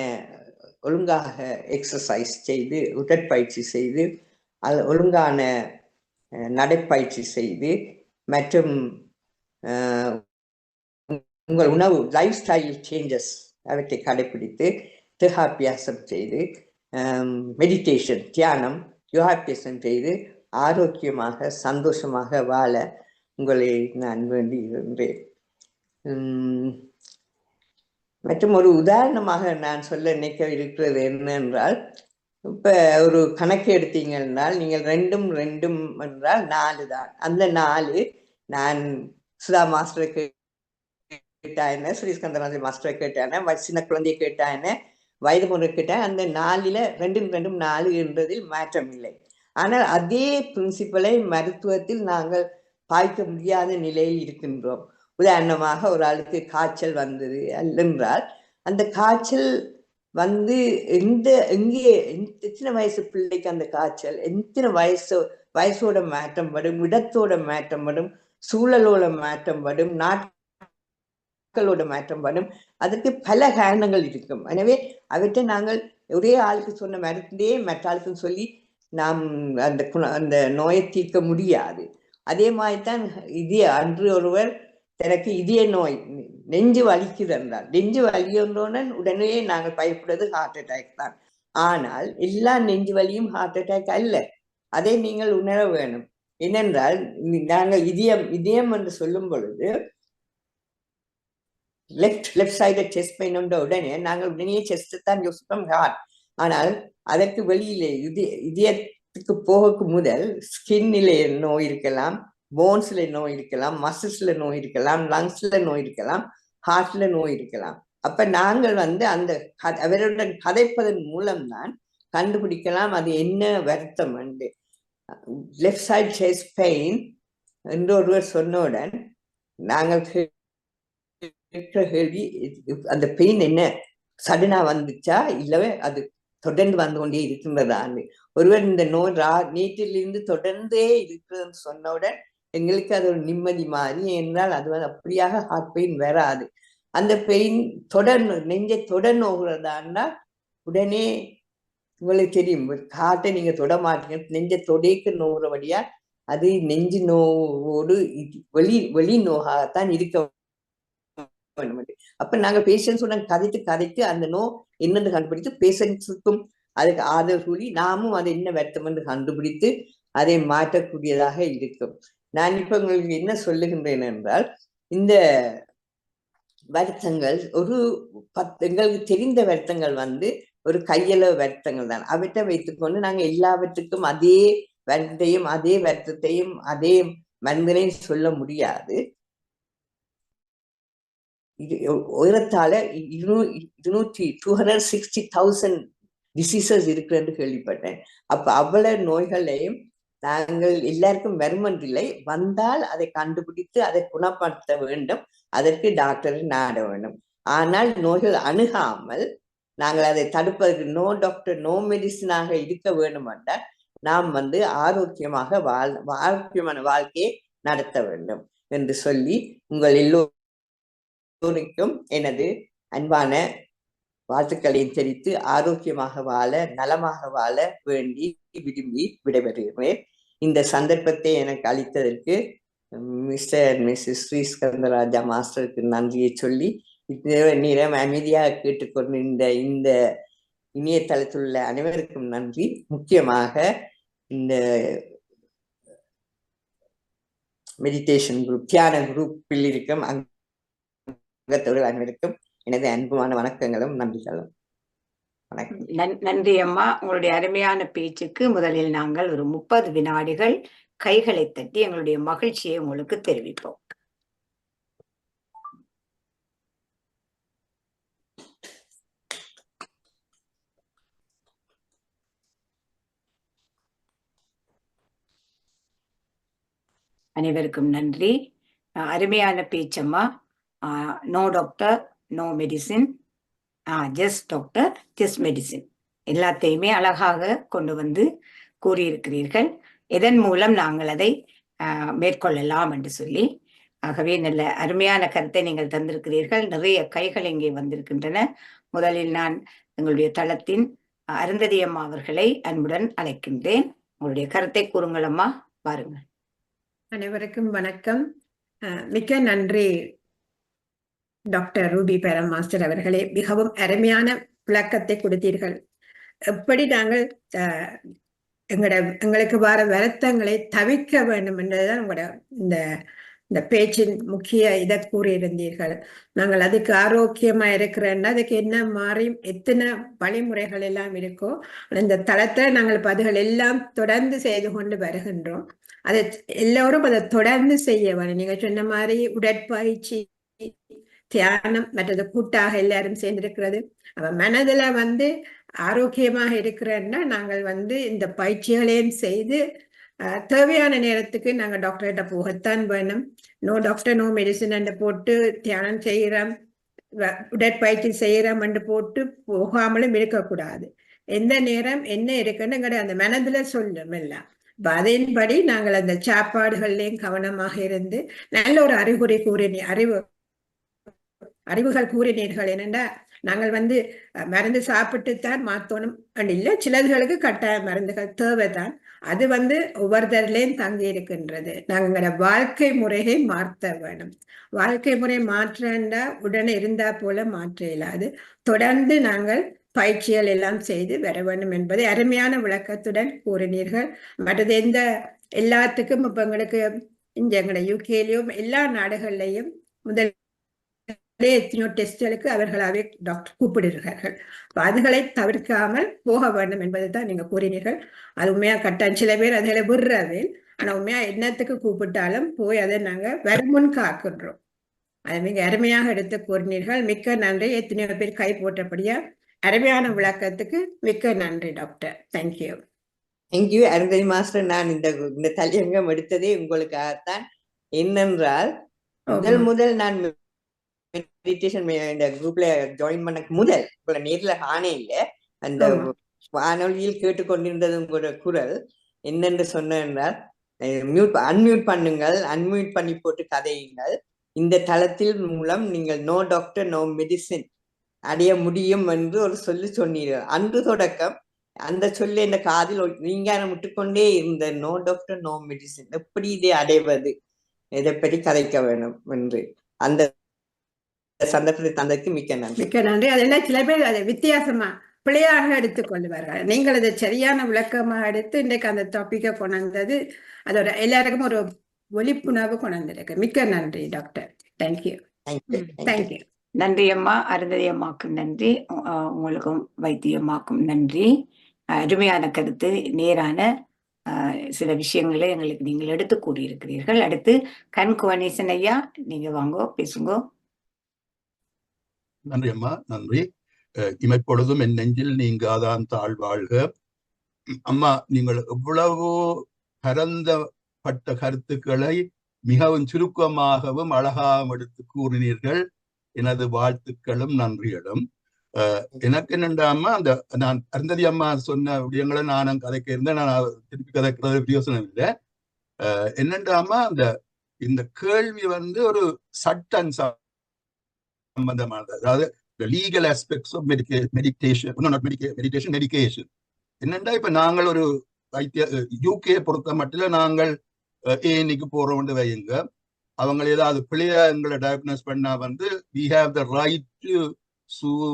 எக்ஸசைஸ் செய்து, உடற்பயிற்சி செய்து, ஒழுங்கான நடைப்பயிற்சி செய்து, மற்றும் உங்கள் உணவு லைஃப் ஸ்டைல் சேஞ்சஸ் அவற்றை கடைபிடித்து, தியானம் செய்து, மெடிடேஷன் தியானம் யோகாபியாசம் செய்து ஆரோக்கியமாக சந்தோஷமாக வாழ உங்களை நான் வேண்டுகின்றேன். மற்றும் ஒரு உதாரணமாக நான் சொல்ல நினைக்க இருக்கிறது என்னென்றால், இப்ப ஒரு கணக்கு எடுத்தீங்கன்னால் நீங்கள் 2 என்றால் 4 தான். அந்த 4 நான் சுதா மாஸ்டரை கேட்டான, ஸ்ரீஸ்கந்தராஜ மாஸ்டரை கேட்டான, சின்ன குழந்தையை கேட்டான, வயது முறை கேட்டான். அந்த 4ல் 2 4 என்றதில் மாற்றம் இல்லை. ஆனால் அதே பிரின்சிபலை மருத்துவத்தில் நாங்கள் பாய்க்க முடியாத நிலையில் இருக்கின்றோம். உதாரணமாக ஒரு ஆளுக்கு காய்ச்சல் வந்தது என்றால், அந்த காய்ச்சல் எத்தனை வயசு பிள்ளைக்கு அந்த காய்ச்சல், எத்தனை வயசோட மாற்றம் வரும், இடத்தோட மாற்றம் வரும், சூழலோட மாற்றம் வரும், நாட்களோட மாற்றம் வரும். அதற்கு பல காரணங்கள் இருக்கும். எனவே அவற்றை நாங்கள் ஒரே ஆளுக்கு சொன்ன மருந்தே மற்ற ஆளுக்கு சொல்லி நாம் அந்த நோயை தீர்க்க முடியாது. அதே மாதிரிதான் அன்று ஒருவர் எனக்கு இதய நோய், நெஞ்சு வலிக்குது என்றால், நெஞ்சு வலியுடன் உடனே நாங்கள் பயப்படுவது ஹார்ட் அட்டாக் தான். ஆனால் எல்லா நெஞ்சு வலியும் ஹார்ட் அட்டாக் அல்ல. அதை நீங்கள் உணர வேணும். ஏனென்றால் நாங்கள் இதயம் என்று சொல்லும் பொழுது லெஃப்ட் சைடு செஸ்ட் பெயின் உடனே நாங்கள் உடனே செஸ்ட் தான் யோசிப்போம், ஹார்ட். ஆனால் அதற்கு வெளியிலே இதயத்துக்கு போகக்கு முதல் ஸ்கின்னில நோய் இருக்கலாம், போன்ஸ்ல நோய் இருக்கலாம், மசில்ஸ்ல நோய் இருக்கலாம், லங்ஸ்ல நோய் இருக்கலாம், ஹார்ட்ல நோய் இருக்கலாம். அப்ப நாங்கள் அந்த அவருடன் கதைப்பதன் மூலம்தான் கண்டுபிடிக்கலாம் அது என்ன வருத்தம் என்று. லெஃப்ட் சைடு செஸ்ட் பெயின் என்று ஒருவர் சொன்னவுடன் நாங்கள் கேள்வி, அந்த பெயின் என்ன சடனா வந்துச்சா இல்லவே அது தொடர்ந்து வந்து கொண்டே இருக்கின்றதான்னு. ஒருவர் இந்த நோய் நேற்றிலிருந்து தொடர்ந்தே இருக்குதுன்னு சொன்னவுடன் எங்களுக்கு அது ஒரு நிம்மதி மாதிரி. என்றால் அது அப்படியாக ஹார்ட் பெயின் வராது. அந்த பெயின் நெஞ்சை தொடர் நோகிறதான்னா உடனே உங்களுக்கு தெரியும், ஹார்ட்டை நீங்க தொட மாட்டீங்க, நெஞ்சை தொடைக்கு நோகிறபடியா அது நெஞ்சு நோவோடு வெளி நோகாகத்தான் இருக்க வேண்டும் என்று. அப்ப நாங்க பேஷண்ட்ஸுடன் கதைத்து அந்த நோ என்னென்று கண்டுபிடித்து பேஷண்ட்ஸுக்கும் அதுக்கு ஆதரவு கூறி நாமும் அதை என்ன வருத்தம் என்று கண்டுபிடித்து அதை மாற்றக்கூடியதாக இருக்கும். நான் இப்ப உங்களுக்கு என்ன சொல்லுகின்றேன் என்றால், இந்த வருத்தங்கள் ஒரு எங்களுக்கு தெரிந்த வருத்தங்கள் ஒரு கையளவு வருத்தங்கள் தான். அவற்றை வைத்துக்கொண்டு நாங்க எல்லாவற்றுக்கும் அதே வருத்தையும் அதே வருத்தத்தையும் அதே மருந்தினையும் சொல்ல முடியாது. இது உயரத்தால 260,000 டிசீசஸ் இருக்கு என்று கேள்விப்பட்டேன். அப்ப அவ்வளவு நோய்களையும் நாங்கள் எல்லாருக்கும் வருமன்றில்லை, வந்தால் அதை கண்டுபிடித்து அதை குணப்படுத்த வேண்டும். அதற்கு டாக்டரை நாட வேண்டும். ஆனால் நோய்கள் அணுகாமல் நாங்கள் அதை தடுப்பதற்கு நோ டாக்டர் நோ மெடிசினாக இருக்க வேண்டும் என்றால் நாம் ஆரோக்கியமான வாழ்க்கையை நடத்த வேண்டும் என்று சொல்லி உங்கள் எல்லோருக்கும் எனது அன்பான வாழ்த்துக்களையும் தெரிவித்து ஆரோக்கியமாக வாழ நலமாக வாழ வேண்டி விரும்பி விடைபெறுகிறேன். இந்த சந்தர்ப்பத்தை எனக்கு அளித்ததற்கு மிஸ்டர் மிஸ்ஸஸ் ஸ்ரீஸ்கந்தராஜா மாஸ்டருக்கு நன்றியை சொல்லி நேரம் அமைதியாக கேட்டுக்கொண்டிருந்த இந்த இணையதளத்தில் உள்ள அனைவருக்கும் நன்றி. முக்கியமாக இந்த மெடிடேஷன் குரூப் தியான குரூப்பில் இருக்கும் அங்கத்தவர்கள் அனைவருக்கும் எனது அன்புமான வணக்கங்களும் நன்றிகளும். நன்றி அம்மா, உங்களுடைய அருமையான பேச்சுக்கு முதலில் நாங்கள் ஒரு 30 வினாடிகள் கைகளை தட்டி எங்களுடைய மகிழ்ச்சியை உங்களுக்கு தெரிவிப்போம். அனைவருக்கும் நன்றி. அருமையான பேச்சம்மா. No doctor no medicine, just doctor just medicine எல்லாத்தையுமே அழகாக கொண்டு கூறியிருக்கிறீர்கள். இதன் மூலம் நாங்கள் அதை மேற்கொள்ளலாம் என்று சொல்லி, ஆகவே நல்ல அருமையான கருத்தை நீங்கள் தந்திருக்கிறீர்கள். நிறைய கைகள் இங்கே வந்திருக்கின்றன. முதலில் நான் எங்களுடைய தளத்தின் அருந்ததி அம்மா அவர்களை அன்புடன் அழைக்கின்றேன். உங்களுடைய கருத்தை கூறுங்கள் அம்மா, பாருங்கள். அனைவருக்கும் வணக்கம். மிக்க நன்றி டாக்டர் ரூபி பேரம் மாஸ்டர் அவர்களே, மிகவும் அருமையான விளக்கத்தை கொடுத்தீர்கள். எப்படி நாங்கள் எங்களுக்கு வர வருத்தங்களை தவிர்க்க வேண்டும் என்றதுதான் உங்களோட இந்த பேச்சின் முக்கிய இதை கூறியிருந்தீர்கள். நாங்கள் அதுக்கு ஆரோக்கியமா இருக்கிறேன்னா அதுக்கு என்ன மாறி எத்தனை வழிமுறைகள் எல்லாம் இருக்கோ இந்த தளத்தை நாங்கள் அதுகள் எல்லாம் தொடர்ந்து செய்து கொண்டு வருகின்றோம். அதை எல்லோரும் அதை தொடர்ந்து செய்ய வேணும். நீங்க சொன்ன மாதிரி உடற்பயிற்சி, தியானம் மற்றது கூட்டாக எல்லாரும் சேர்ந்திருக்கிறது. அவன் மனதுல ஆரோக்கியமாக இருக்கிறேன்னா நாங்கள் இந்த பயிற்சிகளையும் செய்து தேவையான நேரத்துக்கு நாங்கள் டாக்டர்கிட்ட போகத்தான் வேணும். நோ டாக்டர் நோ மெடிசின் போட்டு தியானம் செய்கிறோம், உடற்பயிற்சி செய்கிறோம் போட்டு போகாமலும் இருக்கக்கூடாது. எந்த நேரம் என்ன இருக்குன்னு அந்த மனதுல சொல்லும் எல்லாம். அதன்படி நாங்கள் அந்த சாப்பாடுகள்லையும் கவனமாக இருந்து நல்ல ஒரு அறிவுகள் கூறினீர்கள். என்னென்னா நாங்கள் மருந்து சாப்பிட்டுத்தான் மாத்தணும் இல்லை, சிலர்களுக்கு கட்டாய மருந்துகள் தேவைதான். அது ஒவ்வொருத்தரிலையும் தங்கி இருக்கின்றது. நாங்களோட வாழ்க்கை முறையை மாற்ற வேணும். வாழ்க்கை முறை மாற்றண்டா உடனே இருந்தா போல மாற்ற இயலாது. தொடர்ந்து நாங்கள் பயிற்சிகள் எல்லாம் செய்து வர வேண்டும் என்பதை அருமையான விளக்கத்துடன் கூறினீர்கள். மற்றது எல்லாத்துக்கும் இப்ப எங்களுக்கு எங்களோட யூகேலையும் எல்லா நாடுகள்லையும் முதல் எத்தனையோ டெஸ்ட்களுக்கு அவர்களாவே டாக்டர் கூப்பிடுகிறார்கள். அதுகளை தவிர்க்காமல் போக வேண்டும் என்பதை தான் நீங்க கூறினீர்கள். அது உண்மையா கட்டாயம். சில பேர் அதில் விடுறவேல், ஆனா உண்மையா என்னத்துக்கு கூப்பிட்டாலும் போய் அதை நாங்க வருமுன் காக்கின்றோம். அதை மிக அருமையாக எடுத்து கூறினீர்கள். மிக்க நன்றி. எத்தனையோ பேர் கை போட்டபடியா அருமையான விளக்கத்துக்கு மிக்க நன்றி doctor. Thank you. Thank you Arundhati master. நான் இந்த தலையங்கம் எடுத்ததே உங்களுக்காகத்தான். என்னென்றால் முதல் நான் மெடிடேஷன் இந்த குரூப்ல ஜாயின் பண்ண முதல் உங்களை நேர்ல காணே இல்லை. அந்த வானொலியில் கேட்டுக்கொண்டிருந்தது உங்களோட குரல் என்னென்று சொன்னால், அன்மியூட் பண்ணுங்கள், அன்மியூட் பண்ணி போட்டு கதையுங்கள். இந்த தளத்தில் மூலம் நீங்கள் நோ டாக்டர் நோ மெடிசின் அடைய முடியும் என்று ஒரு சொன்னீர்கள். அன்று தொடக்கம் அந்த சொல்லி இந்த காதில் நீங்க விட்டுக்கொண்டே இருந்த நோ டாக்டர் நோ மெடிசின் எப்படி இதை அடைவது, இதை பற்றி கதைக்க வேணும் என்று அந்த சந்தர்ப்பத்தை தந்ததுக்கு மிக்க நன்றி. மிக்க நன்றி. அதெல்லாம் சில பேர் அதை வித்தியாசமா பிழையாக எடுத்துக்கொள்வார்கள். நீங்கள் அதை சரியான விளக்கமாக எடுத்து இன்றைக்கு அந்த டாபிக்கை கொண்டாந்தது அதோட எல்லாருக்கும் ஒரு விழிப்புணர்வு கொண்டாந்துருக்கு. மிக்க நன்றி டாக்டர். தேங்க்யூ. தேங்க்யூ. நன்றி அம்மா. அருந்ததி அம்மாக்கும் நன்றி. உங்களுக்கும் வைத்தியம்மாக்கும் நன்றி. அருமையான கருத்து, நேரான சில விஷயங்களை எங்களுக்கு நீங்கள் எடுத்து கூறியிருக்கிறீர்கள். அடுத்து கண்குவனேசன் ஐயா, நீங்க வாங்கோ, பேசுங்கோ. நன்றி அம்மா, நன்றி. இமைப்பொழுதும் என் நெஞ்சில் நீங்காதான் தாழ்வாழ்க. அம்மா, நீங்கள் எவ்வளவோ பரந்தப்பட்ட கருத்துக்களை மிகவும் சுருக்கமாகவும் அழகாகவும் எடுத்து கூறினீர்கள். எனது வாழ்த்துக்களும் நன்றிகளும். எனக்கு என்னண்டாமா, நான் அருந்ததி அம்மா சொன்ன விடயங்களை நானும் கதைக்க இருந்தேன். நான் திருப்பி கதைக்கிறது பிரயோசனம் இல்லை. என்னண்டாமா, இந்த கேள்வி ஒரு சட்டம் சம்பந்தமானது. அதாவது லீகல் ஆஸ்பெக்ட்ஸ் ஆஃப் மெடிக்கேஷன். என்னண்டா, இப்ப நாங்கள் ஒரு யூகே பொறுத்த மட்டும் நாங்கள் ஏனிக்கு போறோம் வையுங்க, அவங்க ஏதாவது பிள்ளையா எங்களை டயக்னோஸ் பண்ணா we have the right to sue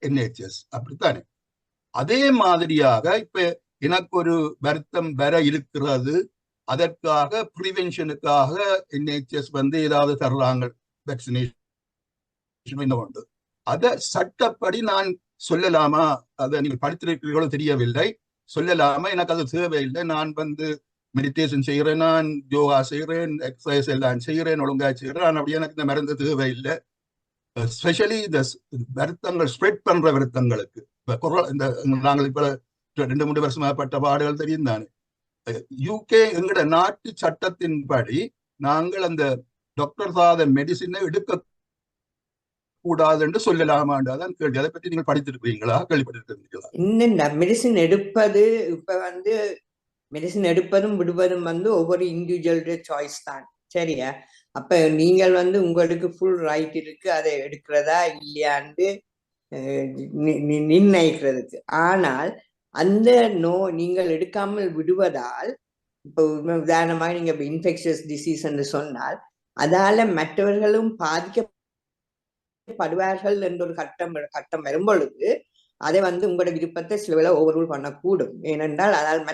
NHS. அப்படித்தானே? அதே மாதிரியாக இப்ப எனக்கு ஒரு வருத்தம் வர இருக்கிறது, அதற்காக ப்ரிவென்ஷனுக்காக NHS ஏதாவது தர்றாங்க, வேக்சினேஷன் என்ன உண்டு, அதை சட்டப்படி நான் சொல்லலாமா? அதை நீங்கள் படித்திருக்கிறீர்களோ தெரியவில்லை. சொல்லலாமா? எனக்கு அது தேவையில்லை. நான் மெடிடேஷன் செய்கிறேன், நான் யோகா செய்கிறேன், எக்ஸசைஸ் எல்லாம் செய்கிறேன், ஒழுங்கா செய்கிறேன். அப்படி எனக்கு இந்த மருந்து தேவையில்லை. ஸ்பெஷலி இந்த வருத்தங்கள் ஸ்ப்ரெட் பண்ற வருத்தங்களுக்கு இந்த நாங்கள் இப்ப 2-3 வருஷமாக பட்ட பாடுகள் தெரியும் தானே. யூகே எங்கட நாட்டு சட்டத்தின்படி நாங்கள் அந்த டாக்டர் சாத மெடிசினை எடுக்க கூடாது என்று சொல்லலாமாண்டாதான் கேள்வி. அதை பற்றி நீங்கள் படித்திருக்கிறீங்களா, கேள்விப்பட்டிருக்கிறீங்களா? இன்னும் மெடிசின் எடுப்பது இப்ப மெடிசின் எடுப்பதும் விடுவதும் ஒவ்வொரு இண்டிவிஜுவலுடைய சாய்ஸ் தான், சரியா? அப்ப நீங்கள் உங்களுக்கு ஃபுல் ரைட் இருக்கு அதை எடுக்கிறதா இல்லையான்னு நிர்ணயிக்கிறதுக்கு. ஆனால் அந்த நீங்கள் எடுக்காமல் விடுவதால், இப்போ உதாரணமாக நீங்க இன்ஃபெக்ஷியஸ் டிசீஸ் என்று சொன்னால் அதால மற்றவர்களும் பாதிக்கப்படுவார்கள் என்ற ஒரு கட்டம் வரும் பொழுது அதை உங்களோட விருப்பத்தை சில வேளை ஓவர்ரூல் பண்ணக்கூடும். ஏனென்றால் அதால்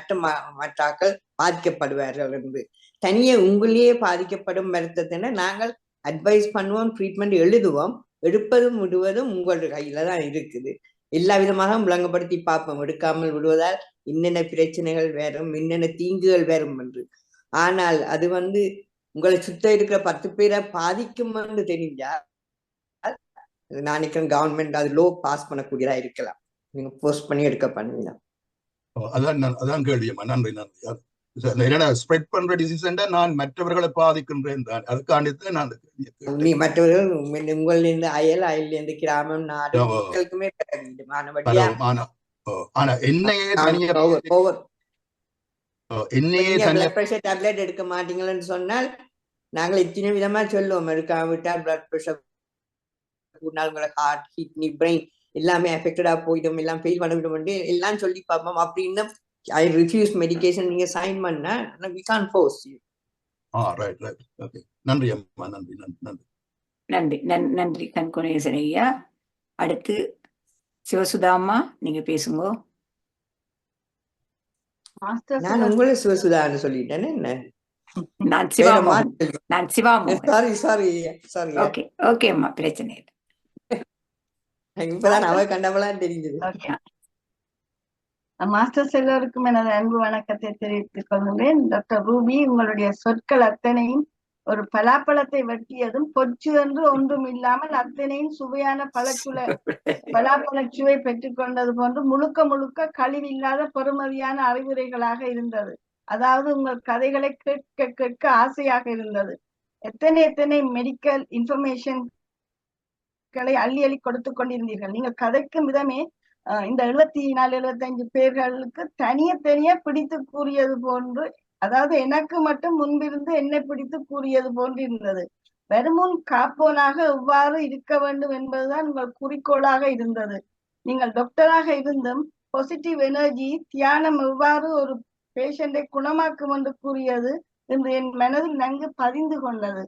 மற்றாக்கள் பாதிக்கப்படுவார்கள் என்று தனியே உங்களையே பாதிக்கப்படும் வருத்தத்தின நாங்கள் அட்வைஸ் பண்ணுவோம், ட்ரீட்மெண்ட் எழுதுவோம். எடுப்பதும் விடுவதும் உங்களோட கையில தான் இருக்குது. எல்லா விதமாக விளங்கப்படுத்தி பார்ப்போம். எடுக்காமல் விடுவதால் என்னென்ன பிரச்சனைகள் வரும், என்னென்ன தீங்குகள் வரும் என்று. ஆனால் அது உங்களை சுத்த இருக்கிற 10 பேரை பாதிக்கும் என்று தெரிஞ்சா நான் நினைக்கிறேன் கவர்மெண்ட் அது லோ பாஸ் பண்ணக்கூடியதா இருக்கலாம். நீங்க போஸ்ட் பண்ணி எடுக்க பண்ணுவீங்க. அதான் கேள்வியம்மா. நன்றி நன்றி. என்னடா ஸ்ப்ரெட் பண்ற டிசீஸ் நான் மற்றவர்களை பாதிக்கின்றேன் தான், அதுக்காண்டிதான் நான் நீ மற்றவர்கள் உங்களிலிருந்து அயல்ல கிராமம் நாடு மக்களுக்குமே ஆனா என்னையே பிரஷர் டேப்லெட் எடுக்க மாட்டீங்களன்னு சொன்னால் நாங்கள் இத்தனை விதமா சொல்லுவோம். எடுக்காம விட்டால் பிளட் பிரஷர் கூடினால் உங்களை ஹார்ட், கிட்னி, பிரெயின் எல்லாமே அஃபெக்டடா போயிடும், எல்லாம் ஃபெயில் பண்ண விடும் எல்லாம் சொல்லி பார்ப்போம். அப்படின்னு I refuse medication நீங்க சைன் பண்ணா we can't force you. Right okay. நன்றி அம்மா, நன்றி நன்றி நன்றி நன்றி கண்குணேசன் ஐயா. அடுத்து சிவசுதா அம்மா, நீங்க பேசுங்க. நான் உங்களை சிவசுதான்னு சொல்லிட்டேன்னு என்ன? நான் சிவா. சாரி. ஓகே அம்மா, பிரச்சனை இல்லை. இப்பதான் அவ கண்டவளான்னு தெரிஞ்சது. மாஸ்டர்ஸ் எல்லோருக்கும் எனது அன்பு வணக்கத்தை தெரிவித்துக் கொள்கிறேன். டாக்டர் ரூபி, உங்களுடைய சொற்கள் அத்தனையும் ஒரு பலாப்பழத்தை வெட்டியதும் பொச்சு என்று ஒன்றும் இல்லாமல் அத்தனையும் சுவையான பலாப்பழச்சுவை பெற்றுக் கொண்டது போன்று முழுக்க கழிவில்லாத பெறுமதியான அறிவுரைகளாக இருந்தது. அதாவது உங்கள் கதைகளை கேட்க ஆசையாக இருந்தது. எத்தனை மெடிக்கல் இன்ஃபர்மேஷன்களை அள்ளி கொடுத்து கொண்டிருந்தீர்கள். நீங்க கதைக்கும் விதமே இந்த 74-75 பேர்களுக்கு தனியா பிடித்து கூறியது போன்று, அதாவது எனக்கு மட்டும் முன்பிருந்து என்னை பிடித்து கூறியது போன்று இருந்தது. வருமுன் காப்போனாக எவ்வாறு இருக்க வேண்டும் என்பதுதான் உங்கள் குறிக்கோளாக இருந்தது. நீங்கள் டாக்டராக இருந்தும் பாசிட்டிவ் எனர்ஜி, தியானம் எவ்வாறு ஒரு பேஷண்டை குணமாக்கும் என்று கூறியது என்று என் மனதில் நன்கு பதிந்து கொண்டது.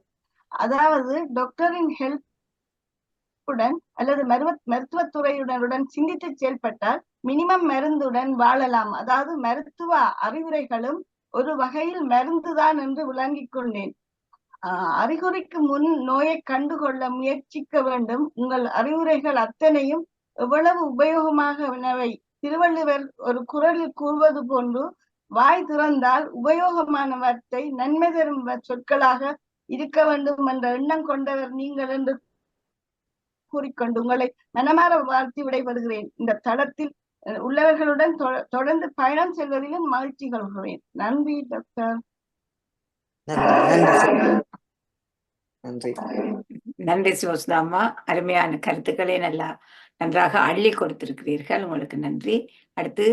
அதாவது டாக்டரின் ஹெல்ப் பொறுப்புடன் அல்லது மருத்துவத்துறையுடன் சிந்தித்து செயல்பட்டால் மினிமம் மருந்துடன் வாழலாம். அதாவது மருத்துவ அறிவுரைகளும் ஒரு வகையில் மருந்துதான் என்று விளங்கிக் கொண்டேன். அறிகுறிக்கு முன் நோயை கண்டுகொள்ள முயற்சிக்க வேண்டும். உங்கள் அறிவுரைகள் அத்தனையும் எவ்வளவு உபயோகமானவை. திருவள்ளுவர் ஒரு குரலில் கூறுவது போன்று, வாய் திறந்தால் உபயோகமான வார்த்தை நன்மை தரும் சொற்களாக இருக்க வேண்டும் என்ற எண்ணம் கொண்டவர் நீங்கள் என்று கூறிக்கொண்டு உங்களை மனமாற வாழ்த்தி விடைபெறுகிறேன். இந்த தளத்தில் உள்ளவர்களுடன் தொடர்ந்து பயணம் செல்வதிலும் மகிழ்ச்சி கொள்கிறேன். நன்றி டாக்டர். நன்றி சிவசுதாமா, அருமையான கருத்துக்களை நன்றாக அள்ளி கொடுத்திருக்கிறீர்கள். உங்களுக்கு நன்றி. அடுத்து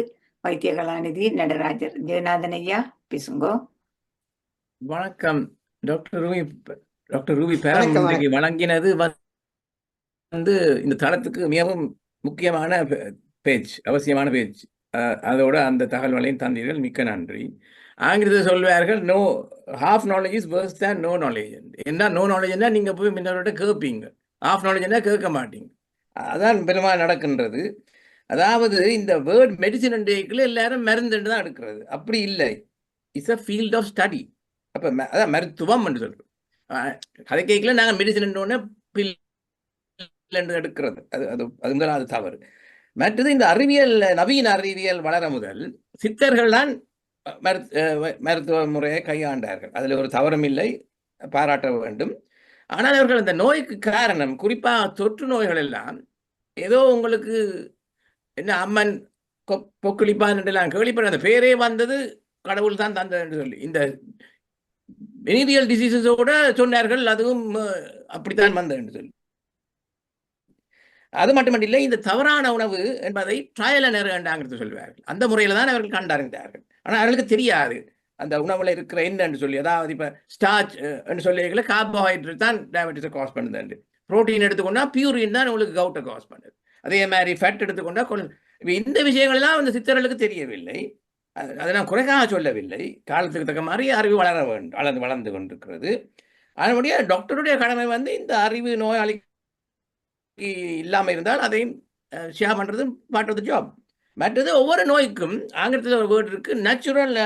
வைத்திய கலாநிதி நடராஜர் ஜெயநாதன் ஐயா பேசுங்கோ. வணக்கம் டாக்டர் ரூபி. டாக்டர் ரூபி பேரம் இன்றைக்கு வழங்கினது வந்து இந்த தளத்துக்கு மிகவும் முக்கியமான பேஜ், அவசியமான பேஜ். அதோட அந்த தகவல்களையும் தந்தீர்கள், மிக்க நன்றி. ஆங்கிலத்தில் சொல்வார்கள் no half knowledge is worse than no knowledge. என்ன நோ நாலேஜ்னா நீங்கள் போய் முன்னோட கேட்பீங்க, ஹாஃப் நாலேஜ்னா கேட்க மாட்டீங்க. அதான் பெரும்பாலும் நடக்கின்றது. அதாவது இந்த வேர்ட் மெடிசின் டேக்குள்ள எல்லாரும் மருந்துன்னு தான் எடுக்கிறது. அப்படி இல்லை, it's a field of study. அப்போ அதான் மருத்துவம் என்று சொல்கிறோம். அதை கேட்கல நாங்கள் மெடிசின் பில் எடுக்கிறது, அது அது அது முதலாவது தவறு. மற்றது இந்த அறிவியல், நவீன அறிவியல் வளர முதல் சித்தர்கள் தான் மருத்துவ முறையை கையாண்டார்கள். அதில் ஒரு தவறும் இல்லை, பாராட்ட வேண்டும். ஆனால் அவர்கள் இந்த நோய்க்கு காரணம், குறிப்பாக தொற்று நோய்கள் எல்லாம் ஏதோ உங்களுக்கு என்ன அம்மன் பொக்குளிப்பான் என்றெல்லாம் கேள்விப்பட்ட அந்த பேரே வந்தது கடவுள் தான் தந்தது என்று சொல்லி இந்த வெனிரியல் டிசீசஸோட சொன்னார்கள், அதுவும் அப்படித்தான் வந்தது என்று சொல்லி. அது மட்டுமல்ல, இந்த தவறான உணவு என்பதை ட்ரையல் அண்ட் எரர் என்று சொல்வார்கள். அந்த முறையில் தான் அவர்கள் கண்டறிந்தார்கள். ஆனால் அவர்களுக்கு தெரியாது அந்த உணவுல இருக்கிற என்னன்னு சொல்லி. அதாவது இப்போ ஸ்டார்ச் என்று சொல்லி கார்போஹைட்ரேட் தான் டயபெட்டிஸை காஸ் பண்ணுது. ப்ரோட்டீன் எடுத்துக்கொண்டா பியூரின் தான் உங்களுக்கு கவுட்டை காஸ் பண்ணுது. அதே மாதிரி ஃபேட் எடுத்துக்கொண்டா இந்த விஷயங்கள்லாம் அந்த சித்தர்களுக்கு தெரியவில்லை. அதை நான் குறைக்காக சொல்லவில்லை, காலத்துக்கு தக்க மாதிரி அறிவு வளர வேண்டும், வளர்ந்து கொண்டிருக்கிறது. அதனுடைய டாக்டருடைய கடமை வந்து இந்த அறிவு நோயாளிக்கு இல்லாமல் இருந்தால் அதையும் ஷேர் பண்ணுறது பார்ட் ஆஃப் த ஜாப். மற்றது ஒவ்வொரு நோய்க்கும் ஆங்கிலத்தில் ஒரு வேர்டு இருக்கு, நேச்சுரல்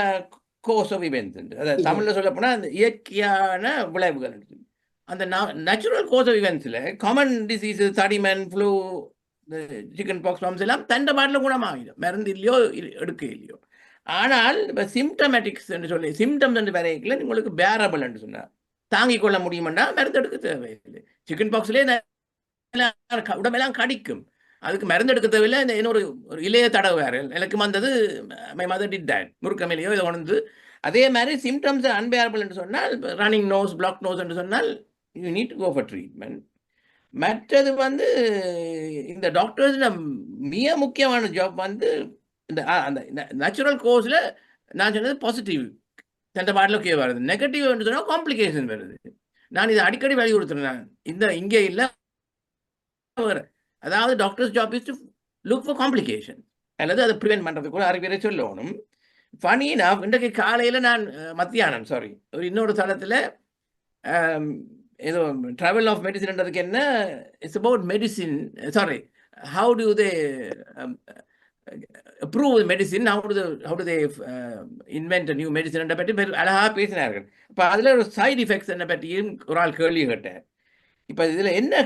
கோர்ஸ் ஆஃப் இவென்ட்ஸ். அதாவது தமிழில் சொல்ல போனால் அந்த இயற்கையான விளைவுகள். அந்த நேச்சுரல் கோர்ஸ் ஆஃப் இவென்ட்ஸில் காமன் டிசீஸு, தடிமன், ஃப்ளூ, சிக்கன் பாக்ஸ், பாம்ஸ் எல்லாம் தண்டை பாட்டில் குணமாகிடும், மருந்து இல்லையோ எடுக்க இல்லையோ. ஆனால் இப்போ சிம்டமேட்டிக்ஸ் என்று சொல்லி சிம்டம்ஸ் என்று வரைக்கல உங்களுக்கு பேரபிள் என்று சொன்னார், தாங்கிக் கொள்ள முடியுமெண்டா மருந்து எடுக்க தேவையில்லை. சிக்கன் பாக்ஸ்லேயே உடம்பெல்லாம் கடிக்கும், அதுக்கு மருந்து எடுக்க தேவையில்லை. இந்த இன்னொரு இலைய தடவை எனக்கு வந்தது, மை மதர் டிட் தட், முறுக்கமிலையோ இதை உணர்ந்து. அதே மாதிரி சிம்டம்ஸ் அன்பேரபிள் என்று சொன்னால், ரன்னிங் நோஸ், பிளாக் நோஸ் என்று சொன்னால் you need to go for treatment. மற்றது வந்து இந்த டாக்டர்ஸ் மிக முக்கியமான ஜாப் வந்து இந்த அந்த நேச்சுரல் கோர்ஸில் நான் சொன்னது பாசிட்டிவ், தண்டை பாட்டில் ஓகே வருது. நெகட்டிவ் என்று சொன்னால் காம்ப்ளிகேஷன் வருது. நான் இதை அடிக்கடி வலியுறுத்துறேன், இங்கே இல்லை. அதாவது doctors job is to look for complication, அல்லது அதை ப்ரிவென்ட் பண்ணுறதுக்கு கூட அறிவியலை சொல்லணும். ஃபனினா இன்றைக்கு காலையில் நான் மத்தியானம் ஒரு இன்னொரு தளத்தில் ஏதோ ட்ராவல் ஆஃப் மெடிசின்ன்றதுக்கு என்ன, it's about medicine, how do they approve medicine, how do they invent a new medicine என்ற பற்றி அழகாக பேசினார்கள். இப்போ அதில் ஒரு சைடு எஃபெக்ட்ஸ் என்ன பற்றியும் ஒரு ஆள் கேள்வி கேட்டார். இப்போ இதில் என்ன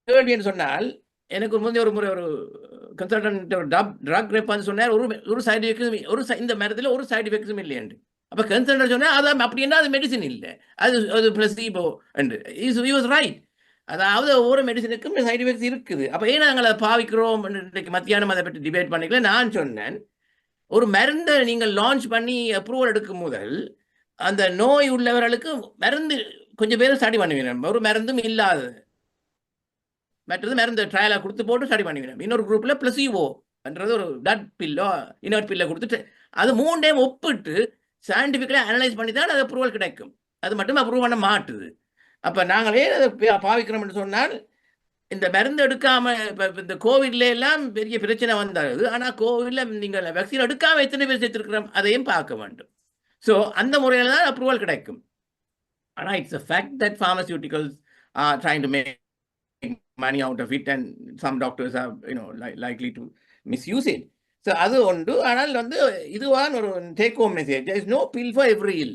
கேள்வின்னு சொன்னால், எனக்கு முந்தைய ஒரு முறை ஒரு கன்சல்டன்ட் ஒரு ட்ரக் ரெப்பான்னு சொன்னார், ஒரு சைடு எஃபெக்ட்ஸும் இந்த மரத்தில் ஒரு சைடு எஃபெக்ட்ஸும் இல்லையன்று. அப்போ கன்சல்டன்ட் சொன்னால் அது அப்படின்னா அது மெடிசின் இல்லை, அது பிளஸிபோ என்று. he was right. அதாவது ஒவ்வொரு மெடிசனுக்கும் சைடு எஃபெக்ட்ஸ் இருக்குது. அப்போ ஏன் நாங்கள் அதை பாவிக்கிறோம் இன்றைக்கு மத்தியானம் அதை பற்றி டிபேட் பண்ணிக்கல. நான் சொன்னேன், ஒரு மருந்தை நீங்கள் லான்ச் பண்ணி அப்ரூவல் எடுக்கும் முதல் அந்த நோய் உள்ளவர்களுக்கு மருந்து கொஞ்சம் பேர் ஸ்டடி பண்ணுவீங்க, ஒரு மருந்தும் இல்லாது. மற்றது மருந்து ட்ரையலாக கொடுத்து போட்டு ஸ்டடி பண்ணுவீங்க. இன்னொரு குரூப்பில் பிளஸிவோன்றது ஒரு டட் பில்லோ இன்னொரு பில்லை கொடுத்துட்டு அது 3 டைம் ஒப்பிட்டு சயின்டிஃபிக்கலாக அனலைஸ் பண்ணி தான் அது அப்ரூவல் கிடைக்கும். அது மட்டும் அப்ரூவ் பண்ண மாட்டுது. அப்போ நாங்களே அதை பாவிக்கிறோம்னு சொன்னால், இந்த மருந்து எடுக்காமல் இப்போ இந்த கோவிட்ல எல்லாம் பெரிய பிரச்சனை வந்தது. ஆனால் கோவிடில் நீங்கள் வேக்சின் எடுக்காமல் எத்தனை பேர் சேர்த்துருக்கிறோம் அதையும் பார்க்க வேண்டும். ஸோ அந்த முறையில் தான் அப்ரூவல் கிடைக்கும். ஆனால் it's a fact that pharmaceuticals are trying to make money out of it, and some doctors are likely to misuse it. So அது உண்டு. ஆனால் வந்து இதுவான ஒரு take home message, there is no pill for every ill.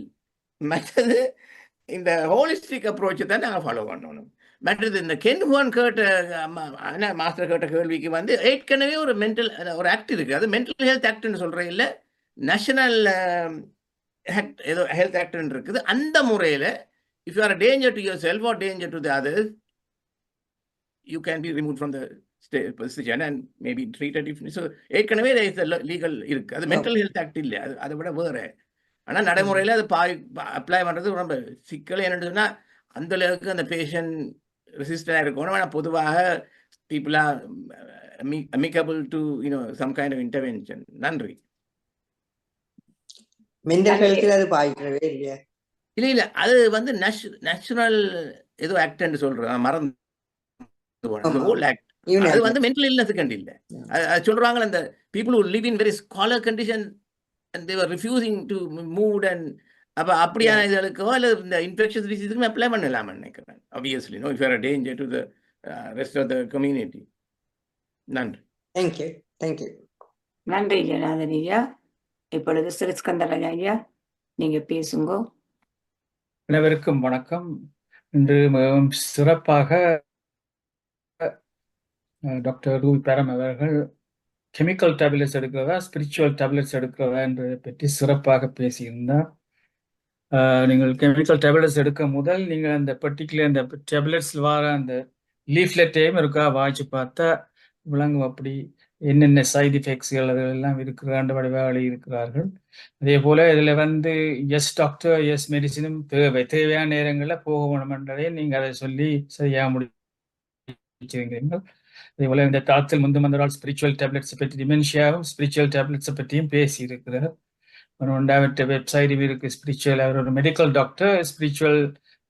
மற்றது இந்த ஹோலிஸ்டிக் அப்ரோச்சை தான் நாங்கள் ஃபாலோ பண்ணணும். மற்றது இந்த கென் ஹுவான் கேட்ட மாஸ்டர் கேட்ட கேள்விக்கு வந்து ஏற்கனவே ஒரு மென்டல் ஒரு ஆக்ட் இருக்குது. அது மென்டல் ஹெல்த் ஆக்ட்னு சொல்கிறேன், இல்லை நேஷனல் ஏதோ ஹெல்த் ஆக்ட்னு இருக்குது. அந்த முறையில் if you are a danger to yourself or danger to the others, you can be removed from the position and maybe treated if so. ஏற்கனவே லீகல் இருக்கு, அது மென்டல் ஹெல்த் ஆக்ட் இல்லை, அதை விட வேறு. ஆனால் நடைமுறையில் அது அப்ளை பண்ணுறது ரொம்ப சிக்கல். என்னன்னு சொன்னால் அந்த அளவுக்கு அந்த பேஷண்ட் ரெசிஸ்டண்டாக இருக்கணும். ஆனால் பொதுவாக people are amicable to some kind of intervention. நன்றி. மென்டல் ஹெல்த்தில் அது பாதிக்கிறவே இல்லையா? இல்லை அது வந்து நேஷனல் ஏதோ ஆக்ட்னு சொல்கிறேன், மறந்து ஆக்ட். அது வந்து மென்டல் இல்னஸுக்கு இல்லை. அது சொல்கிறாங்க அந்த people who live in very squalor condition and they were refusing to move and அப்படியான இதுகளுக்கோ இல்லை இந்த இன்ஃபெக்ஷஸ் டிசீஸுக்குமே அப்ளை பண்ணலாம்னு நினைக்கிறேன். obviously no, if you are a danger to the rest of the community. நன்றி. தேங்க்யூ. நன்றி ஜனார்தன் ஐயா. இப்பொழுது ஸ்ரீஸ்கந்தராஜா ஐயா நீங்க பேசுங்க. அனைவருக்கும் வணக்கம். இன்று மிகவும் சிறப்பாக டாக்டர் ரூபி பேரம் அவர்கள் கெமிக்கல் டேப்லெட்ஸ் எடுக்கிறதா ஸ்பிரிச்சுவல் டேப்லெட்ஸ் எடுக்கிறதா என்பதை பற்றி சிறப்பாக பேசியிருந்தார். நீங்கள் கெமிக்கல் டேப்லெட்ஸ் எடுக்க முதல் நீங்கள் அந்த பர்டிகுலர் அந்த டேப்லெட்ஸில் வர அந்த லீஃப்லெட்டையும் இருக்கா வாய்ச்சி பார்த்தா விளங்கும் அப்படி என்னென்ன சைடு எஃபெக்ட்ஸ்கள் அதெல்லாம் இருக்கிறாண்ட வடிவாளி இருக்கிறார்கள். அதே போல் இதில் வந்து எஸ் டாக்டர் எஸ் மெடிசினும் தேவையான நேரங்களில் போக வேணுமென்றதே நீங்கள் அதை சொல்லி சரியாக முடிச்சிருக்கிறீர்கள். அதே போல் இந்த தாத்தில் முந்தமந்தரால் ஸ்பிரிச்சுவல் டேப்லெட்ஸை பற்றி டிமென்ஷியாவும் ஸ்பிரிச்சுவல் டேப்லெட்ஸை பற்றியும் பேசியிருக்கிறார். அவர்கிட்ட வெப்சைட் இருக்கு ஸ்பிரிச்சுவல், அவர் ஒரு மெடிக்கல் டாக்டர், ஸ்பிரிச்சுவல்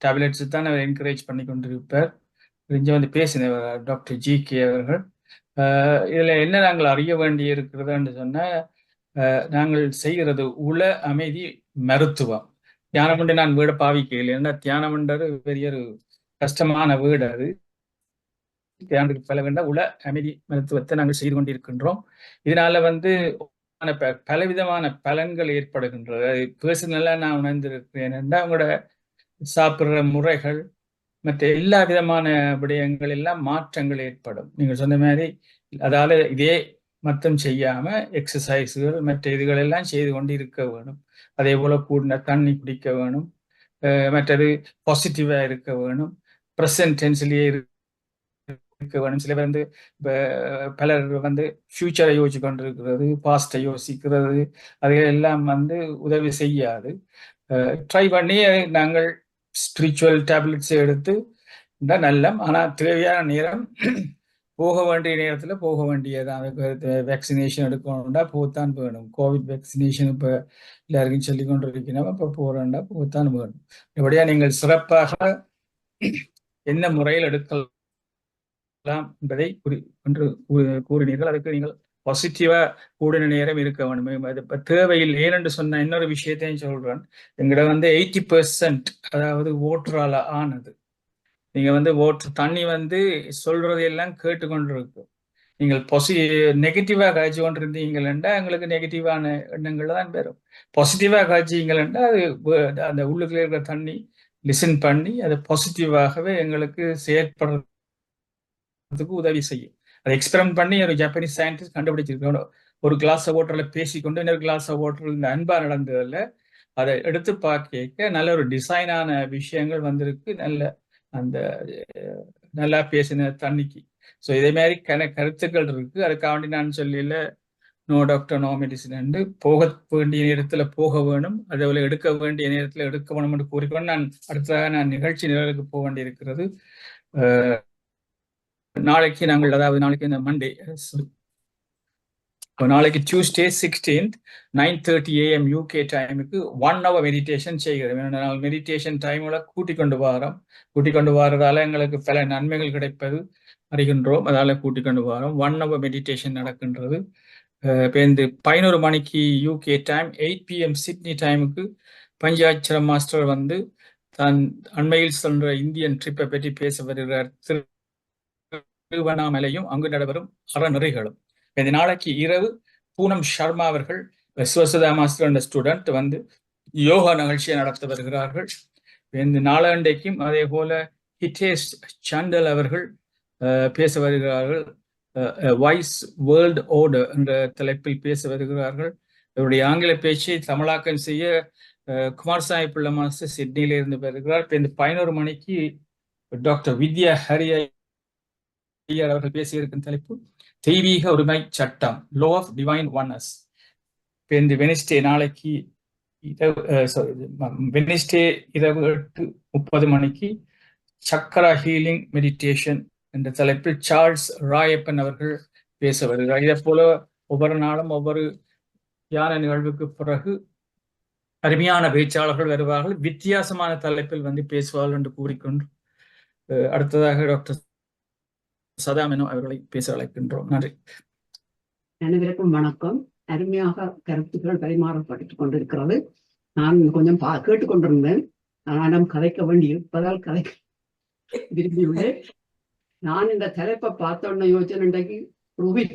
டேப்லெட்ஸ் தான் அவர் என்கரேஜ் பண்ணி கொண்டிருப்பார். இங்கே வந்து பேசினவர் டாக்டர் ஜி.கே. அவர்கள். இதில் என்ன நாங்கள் அறிய வேண்டி இருக்கிறதுன்னு சொன்னால், நாங்கள் செய்கிறது உள அமைதி மருத்துவம். தியானமண்டு நான் வீடை பாவிக்கல, ஏன்னா தியானமண்டது பெரிய ஒரு கஷ்டமான வீடு. அது தியானத்துக்கு பல வேண்டாம், உள அமைதி மருத்துவத்தை நாங்கள் செய்து கொண்டிருக்கின்றோம். இதனால வந்து பலவிதமான பலன்கள் ஏற்படுகின்றது. அது பர்சனலாக நான் உணர்ந்திருக்கிறேன். அவங்களோட சாப்பிட்ற முறைகள் மற்ற எல்லா விதமான விடயங்கள் எல்லாம் மாற்றங்கள் ஏற்படும். நீங்கள் சொன்ன மாதிரி அதால இதே மட்டும் செய்யாம எக்ஸசைஸுகள் மற்ற இதுகள் எல்லாம் செய்து கொண்டு இருக்க வேணும். அதே போல கூடின தண்ணி குடிக்க வேணும். மற்றது பாசிட்டிவா இருக்க வேணும். ப்ரெசன்ட் டென்ஸ்லயே இருக்க வேணும். சில பேர் வந்து பலர் வந்து ஃபியூச்சரை யோசிச்சு கொண்டிருக்கிறது, பாஸ்டை யோசிக்கிறது, அதையெல்லாம் வந்து உதவி செய்யாது. ட்ரை பண்ணி நாங்கள் ஸ்பிரிச்சுவல் டேப்லெட்ஸை எடுத்து நல்ல, ஆனால் தேவையான நேரம் போக வேண்டிய நேரத்தில் போக வேண்டியதான். வேக்சினேஷன் எடுக்கணும்டா போத்தான் வேணும். கோவிட் வேக்சினேஷன் இப்போ எல்லாருக்கும் சொல்லி கொண்டு இருக்கணும். இப்போ போகிறோம்டா போத்தான் வேணும். இப்படியா நீங்கள் சிறப்பாக என்ன முறையில் எடுக்கலாம் என்பதை கூறினீர்கள். அதுக்கு நீங்கள் பாசிட்டிவா கூடின நேரம் இருக்க வேணும். அது இப்போ தேவையில் ஏனென்று சொன்ன இன்னொரு விஷயத்தையும் சொல்றேன். எங்கிட்ட வந்து 80% அதாவது ஓட்டரால ஆனது. நீங்க வந்து தண்ணி வந்து சொல்றதையெல்லாம் கேட்டுக்கொண்டு இருக்கும். நீங்கள் நெகட்டிவா காய்ச்சி கொண்டு இருந்தீங்களா எங்களுக்கு நெகட்டிவான எண்ணங்கள் தான் பெறும். பாசிட்டிவா காய்ச்சிங்களா அது அந்த உள்ளுக்குள்ள இருக்கிற தண்ணி லிசன் பண்ணி அது பாசிட்டிவாகவே எங்களுக்கு செயற்படுறதுக்கு உதவி செய்யும். அதை எக்ஸ்பெரிமெண்ட் பண்ணி ஒரு ஜப்பானீஸ் சயின்டிஸ்ட் கண்டுபிடிச்சிருக்கோம். ஒரு கிளாஸ் ஆஃப் வாட்டர்ல பேசிக்கொண்டு இன்னொரு கிளாஸ் ஆஃப் வாட்டர் இந்த அன்பா நடந்ததில்ல, அதை எடுத்து பார்க்க நல்ல ஒரு டிசைனான விஷயங்கள் வந்திருக்கு. நல்ல அந்த நல்லா பேசின தண்ணிக்கு. ஸோ இதே மாதிரி கருத்துக்கள் இருக்கு. அதுக்காண்டி நான் சொல்லல நோ டாக்டர் நோ மெடிசின் போக வேண்டிய நேரத்தில் போக வேணும், அதேபோல எடுக்க வேண்டிய நேரத்தில் எடுக்க வேணும் என்று கூறிக்கொண்டு நான் அடுத்ததாக நான் நிகழ்ச்சி நிரலுக்கு போக வேண்டி இருக்கிறது. நாளைக்கு நாங்கள் அதாவது நாளைக்கு இந்த மண்டே நாளைக்கு டியூஸ்டே 16th 9:30 AM UK டைமுக்கு 1 hour மெடிடேஷன் செய்கிறோம். மெடிடேஷன் டைம்ல கூட்டிக் கொண்டு வரதால எங்களுக்கு பல நன்மைகள் கிடைப்பது அறிகின்றோம். அதால கூட்டிக் கொண்டு வரோம். 1 hour மெடிடேஷன் நடக்கின்றது. இப்போ இந்த 11 மணிக்கு UK டைம் 8 PM சிட்னி டைமுக்கு பஞ்சாட்சரம் மாஸ்டர் வந்து தான் அண்மையில் சொல்ற இந்தியன் ட்ரிப்பை பற்றி பேச வருகிறார். திருவண்ணாமலையும் அங்கு நடைபெறும் அறநெறிகளும். இந்த நாளைக்கு இரவு பூனம் சர்மா அவர்கள் விஸ்வசுதா மாஸ்டர் என்ற ஸ்டூடெண்ட் வந்து யோகா நிகழ்ச்சியை நடத்த வருகிறார்கள். இந்த நாளாண்டைக்கும் அதே போல ஹிதேஷ் சாண்டல் அவர்கள் பேச வருகிறார்கள். வாய்ஸ் வேர்ல்ட் ஆர்டர் என்ற தலைப்பில் பேச வருகிறார்கள். அவருடைய ஆங்கில பேச்சை தமிழாக்கம் செய்ய குமாரசாமி பிள்ளை மாஸ்டர் சிட்னியில இருந்து வருகிறார். இப்போ இந்த 11 மணிக்கு டாக்டர் வித்யா ஹரி அவர்கள் பேசியிருக்கும் தலைப்பு தெய்வீக உரிமை சட்டம், லோ ஆஃப் டிவைன் ஒன்னஸ். இப்போ இந்த வெனிஸ்டே நாளைக்கு வெனிஸ்டே இரவு 8:30 மணிக்கு சக்கரா ஹீலிங் மெடிடேஷன் என்ற தலைப்பில் சார்ல்ஸ் ராயப்பன் அவர்கள் பேச வருகிறார். இதே போல ஒவ்வொரு நாளும் ஒவ்வொரு தியான நிகழ்வுக்கு பிறகு அருமையான பேச்சாளர்கள் வருவார்கள், வித்தியாசமான தலைப்பில் வந்து பேசுவார்கள் என்று கூறிக்கொண்டு அடுத்ததாக டாக்டர் சதாமெனோ அவர்களை பேச அழைக்கின்றோம். நன்றி. அனைவருக்கும் வணக்கம். அருமையாக கருத்துக்கள் பரிமாறப்பட்டு கொண்டிருக்கிறது. நான் கொஞ்சம் கேட்டுக்கொண்டிருந்தேன். நான் கதைக்க வேண்டியிருப்பதால் கதைக்க விரும்பியுள்ளேன். நான் இந்த தலைப்பை பார்த்தோன்னு யோசனை இன்றைக்கு ரோஹித்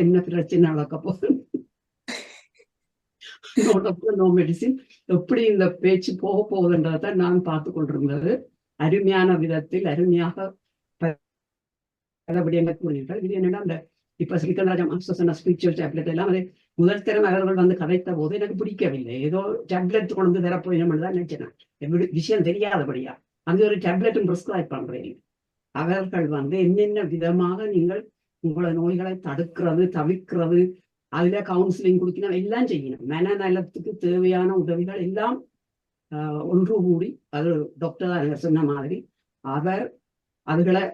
என்ன பிரச்சனை நடக்க போகுது, நோ மெடிசின், எப்படி இந்த பேச்சு போக போகுதுன்றதை நான் பார்த்து கொண்டிருந்தது. அருமையான விதத்தில் அருமையாக விடயங்கள் கூறினீர்கள். இது என்னன்னா அந்த இப்ப ஸ்ரீகந்தராஜா மாஸ்டர் ஸ்பிரிச்சுவல் டேப்லெட் எல்லாம் அது முதல் தரம் அவர்கள் வந்து கதைத்த போது எனக்கு பிடிக்கவில்லை. ஏதோ டேப்லெட் கொண்டு தரப்போயினோம்னு தான் நினைச்சேன். விஷயம் தெரியாதபடியா அங்கே ஒரு டேப்லெட்டும் ப்ரிஸ்கிரைப் பண்றேன். அவர்கள் வந்து என்னென்ன விதமாக நீங்கள் உங்களோட நோய்களை தடுக்கிறது, தவிர்க்கிறது, அதுல கவுன்சிலிங் கொடுக்கணும், எல்லாம் செய்யணும். மனநலத்துக்கு தேவையான உதவிகள் எல்லாம் ஒன்று கூடி, அது டாக்டர் சொன்ன மாதிரி அவர் அதுகளை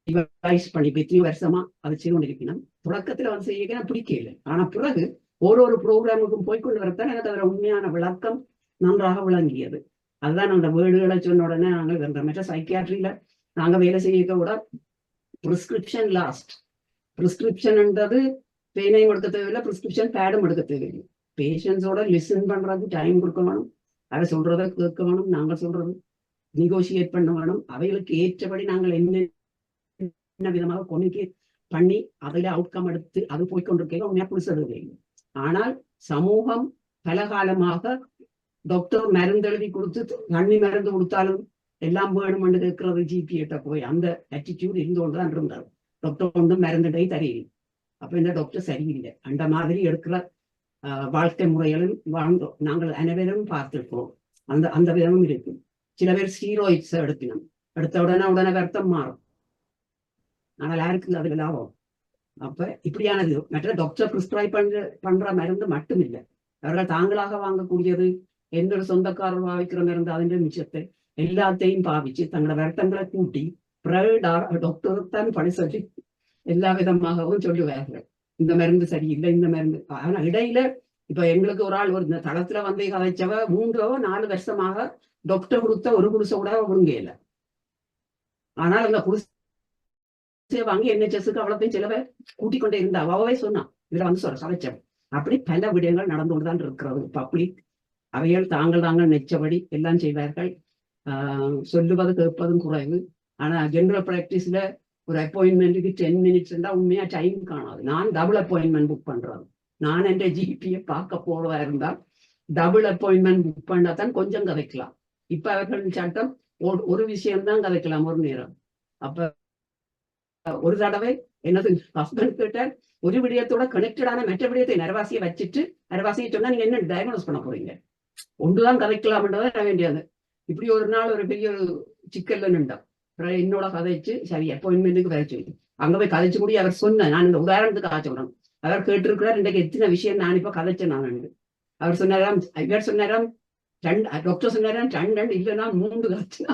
டிவைஸ் பண்ணி 3 வருஷமா அது செய்து கொண்டிருக்கணும். தொடக்கத்துல வந்து செய்ய பிடிக்கல. ஆனா பிறகு ஒரு ப்ரோக்ராமுக்கும் போய்கொண்டு வரத்தான் எனக்கு அதோட உண்மையான விளக்கம் நன்றாக விளங்கியது. அதுதான் அந்த வேர்டுகளை சொன்ன உடனே நாங்கள் வென்ற மற்ற சைக்கியாட்ரியில நாங்க வேலை செய்ய கூட பிரிஸ்கிரிப்ஷன் லாஸ்ட். பிரிஸ்கிரிப்ஷன்ன்றது பெயினையும் கொடுக்க தேவையில்லை, பிரிஸ்கிரிப்ஷன் பேடும் எடுக்க தேவையில்லை. பேஷண்ட்ஸோட லிசன் பண்றதுக்கு டைம் கொடுக்க வேணும், அதை சொல்றதை கேட்க வேணும், நாங்கள் சொல்றது நெகோசியேட் பண்ண வேணும். அவைகளுக்கு ஏற்றபடி நாங்கள் என்ன விதமாக கம்யூனிகேட் பண்ணி அதுல அவுட்கம் எடுத்து அது போய்கொண்டிருக்கேன் உண்மையா புடிச்சது. ஆனால் சமூகம் பல காலமாக டாக்டர் மருந்து எழுதி கொடுத்து தண்ணி மருந்து கொடுத்தாலும் எல்லாம் வேணும்னு கேட்கறது ஜிபிகிட்ட போய் அந்த ஆட்டிடியூட் இருந்து கொண்டுதான் இருந்தார். டாக்டர் கொண்டு மருந்துடை தரையில். அப்ப இந்த டாக்டர் சரியில்லை. அந்த மாதிரி எடுக்கிற வாழ்க்கை முறைகளும் வாழ்ந்தோம். நாங்கள் அனைவரும் பார்த்திருக்கிறோம். அந்த விதமும் இருக்கு. சில பேர் ஸ்டீராய்ட்ஸ் எடுக்கணும், எடுத்த உடனே வருத்தம் மாறும். ஆனால் யாருக்கு அதுல லாபம்? அப்ப இப்படியானது மற்ற டாக்டர் பிரிஸ்கிரைப் பண்ற மருந்து மட்டும் இல்லை, அவர்கள் தாங்களாக வாங்கக்கூடியது, எந்த ஒரு சொந்தக்காரர் பாவிக்கிற மருந்து அதிന്റെ மிச்சத்தை எல்லாத்தையும் பாவிச்சு தங்களோட வருத்தங்களை கூட்டி டாக்டர் தான் பணி சொல்லி எல்லா விதமாகவும் சொல்லுவார்கள். இந்த மருந்து சரியில்லை, இந்த மருந்து. ஆனா இடையில இப்ப எங்களுக்கு ஒரு ஆள் இந்த தளத்துல வந்து கதைச்சவ 3-4 வருஷமாக டாக்டர் கொடுத்த ஒரு குடிசை கூட ஒழுங்கல. ஆனால் அந்த குடிசை வாங்கி NHSக்கு அவ்வளோத்தையும் செலவை கூட்டிக் கொண்டே இருந்தா. அவவே சொன்னான் இதுல வந்து கதைச்சவன். அப்படி பல விடயங்கள் நடந்து கொண்டுதான் இருக்கிறது. பப்ளிக் அவைகள் தாங்கள் நெச்சபடி எல்லாம் செய்வார்கள். சொல்லுவது கேட்பதும் குறைவு. ஆனா ஜெனரல் பிராக்டிஸ்ல ஒரு அப்பாயின்மெண்ட்டுக்கு 10 மினிட்ஸ் இருந்தா உண்மையா டைம் காணாது. நான் டபுள் அப்பாயின்மெண்ட் புக் பண்றது. நான் என் ஜிபியை பார்க்க போறதா இருந்தா டபுள் அப்பாயின்மெண்ட் புக் பண்ணா தான் கொஞ்சம் கதைக்கலாம். இப்ப அவர்கள் சட்டம் ஒரு விஷயம்தான் கதைக்கலாம் ஒரு நேரம். அப்ப ஒரு தடவை என்னது ஹஸ்பண்ட் கேட்டார், ஒரு விடயத்தோட கனெக்டடான மற்ற விடயத்தை நரவாசியை வச்சுட்டு நரவாசியை சொன்னா நீங்க என்ன டயக்னோஸ் பண்ண போறீங்க, ஒன்றுதான் கதைக்கலாம்ன்றதை வேண்டியது. இப்படி ஒரு நாள் ஒரு பெரிய ஒரு சிக்கல்ல நின்றா என்னோட கதைச்சு சரி அப்பாயின்மெண்ட்டுக்கு வர சொல்லி அங்க போய் கதைச்சு கூடி அவர் சொன்ன. நான் இந்த உதாரணத்துக்கு சொல்றேன். அவர் கேட்டிருக்கிறார் இன்றைக்கு எத்தனை விஷயம் நான் இப்ப கதைச்சேன். நான் அவர் சொன்னாராம், இவர் சொன்னாராம் டாக்டர் சொன்னாராம் 2 இல்லைன்னா 3 கதைச்சா.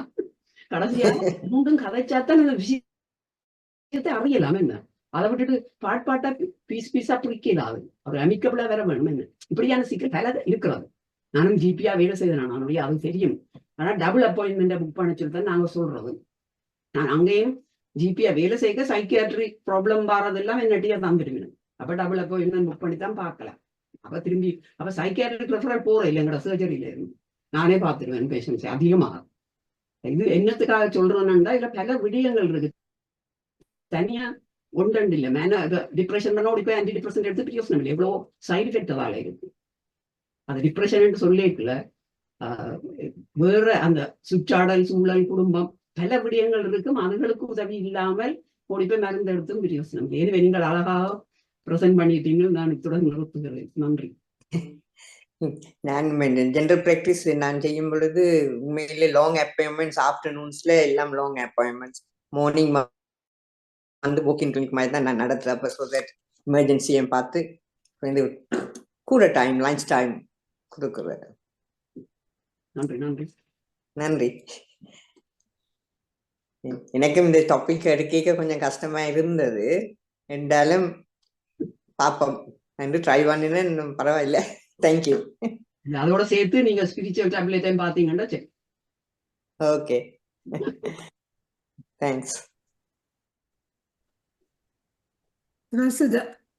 கடைசியா 3 கதைச்சாத்தான் அந்த விஷயத்தை அறியலாம். என்ன அதை விட்டுட்டு பாட்டா பீஸா பிடிக்கலாது. அவர் அமிக்கபிளா வேற வேணும். என்ன இப்படியான சிக்கல் பல இருக்கிறது. நானும் ஜிபியா வேலை செய்தேன். நானுடைய அது தெரியும். ஆனா டபுள் அப்பாயின்மெண்ட்டை புக் பண்ண சொல்லிதான் நாங்க சொல்றது. நான் அங்கேயும் ஜிபியா வேலை செய்ய சைக்கியாட்ரி ப்ராப்ளம் வாரதெல்லாம் என்னட்டியா தான் விரும்பினேன். அப்ப டபுள் அப்பாயின்மெண்ட் புக் பண்ணி தான் பார்க்கலாம். அப்ப திரும்பி அப்ப சைக்கியாட்ரிக் ரெஃபரல் போற இல்லை, எங்களோட சர்ஜரியில இருந்து நானே பார்த்துருவேன் பேஷன்ஸ் அதிகமாக. இது என்னத்துக்காக சொல்றேன்னா இல்ல பல விடயங்கள் இருக்கு. தனியா ஒன்று இல்லை டிப்ரெஷன் பண்ண ஓடி போய் ஆன்டி டிப்ரெஷன் எடுத்து பிரயோசனம் இல்லை, எவ்வளோ சைடு எஃபெக்ட் அதால இருக்கு. அது டிப்ரெஷன் சொல்லிக்கல, வேற அந்த சுற்றாடல் சூழல் குடும்பம் பல விடயங்கள் இருக்கும். அதுகளுக்கு உதவி இல்லாமல் ஓடி போய் மருந்து எடுத்தும் பிரயோசனம். எனவே நீங்கள் அழகாக ப்ரெசென்ட் பண்ணிட்டீங்க. நான் இத்துடன் நிறுத்துகிறேன். நன்றி. நான் ஜென்ரல் பிராக்டிஸ் நான் செய்யும் பொழுது உண்மையிலே லாங் அப்பாயின்மெண்ட்ஸ், ஆஃப்டர்நூன்ஸ்ல எல்லாம் லாங் அப்பாயின்மெண்ட்ஸ், மார்னிங் வந்து வாக்கிங் கிளினிக் மாதிரி தான் நான் நடத்துறேன். அப்போ ஸோ தட் எமர்ஜென்சியை பார்த்து கூட டைம் லஞ்ச் டைம் கொடுக்குறேன். நன்றி நன்றி நன்றி. எனக்கும் இந்த டாபிக் எடுக்க கொஞ்சம் கஷ்டமா இருந்தது, என்றாலும் பாப்போம் என்று ட்ரை பண்ணினேன். பரவாயில்ல, தேங்க்யூ. அதோட சேர்த்து நீங்க ஸ்பிரிச்சுவல் டேப்லெட்டையும் பார்த்தீங்கன்னா சரி. Okay, thanks.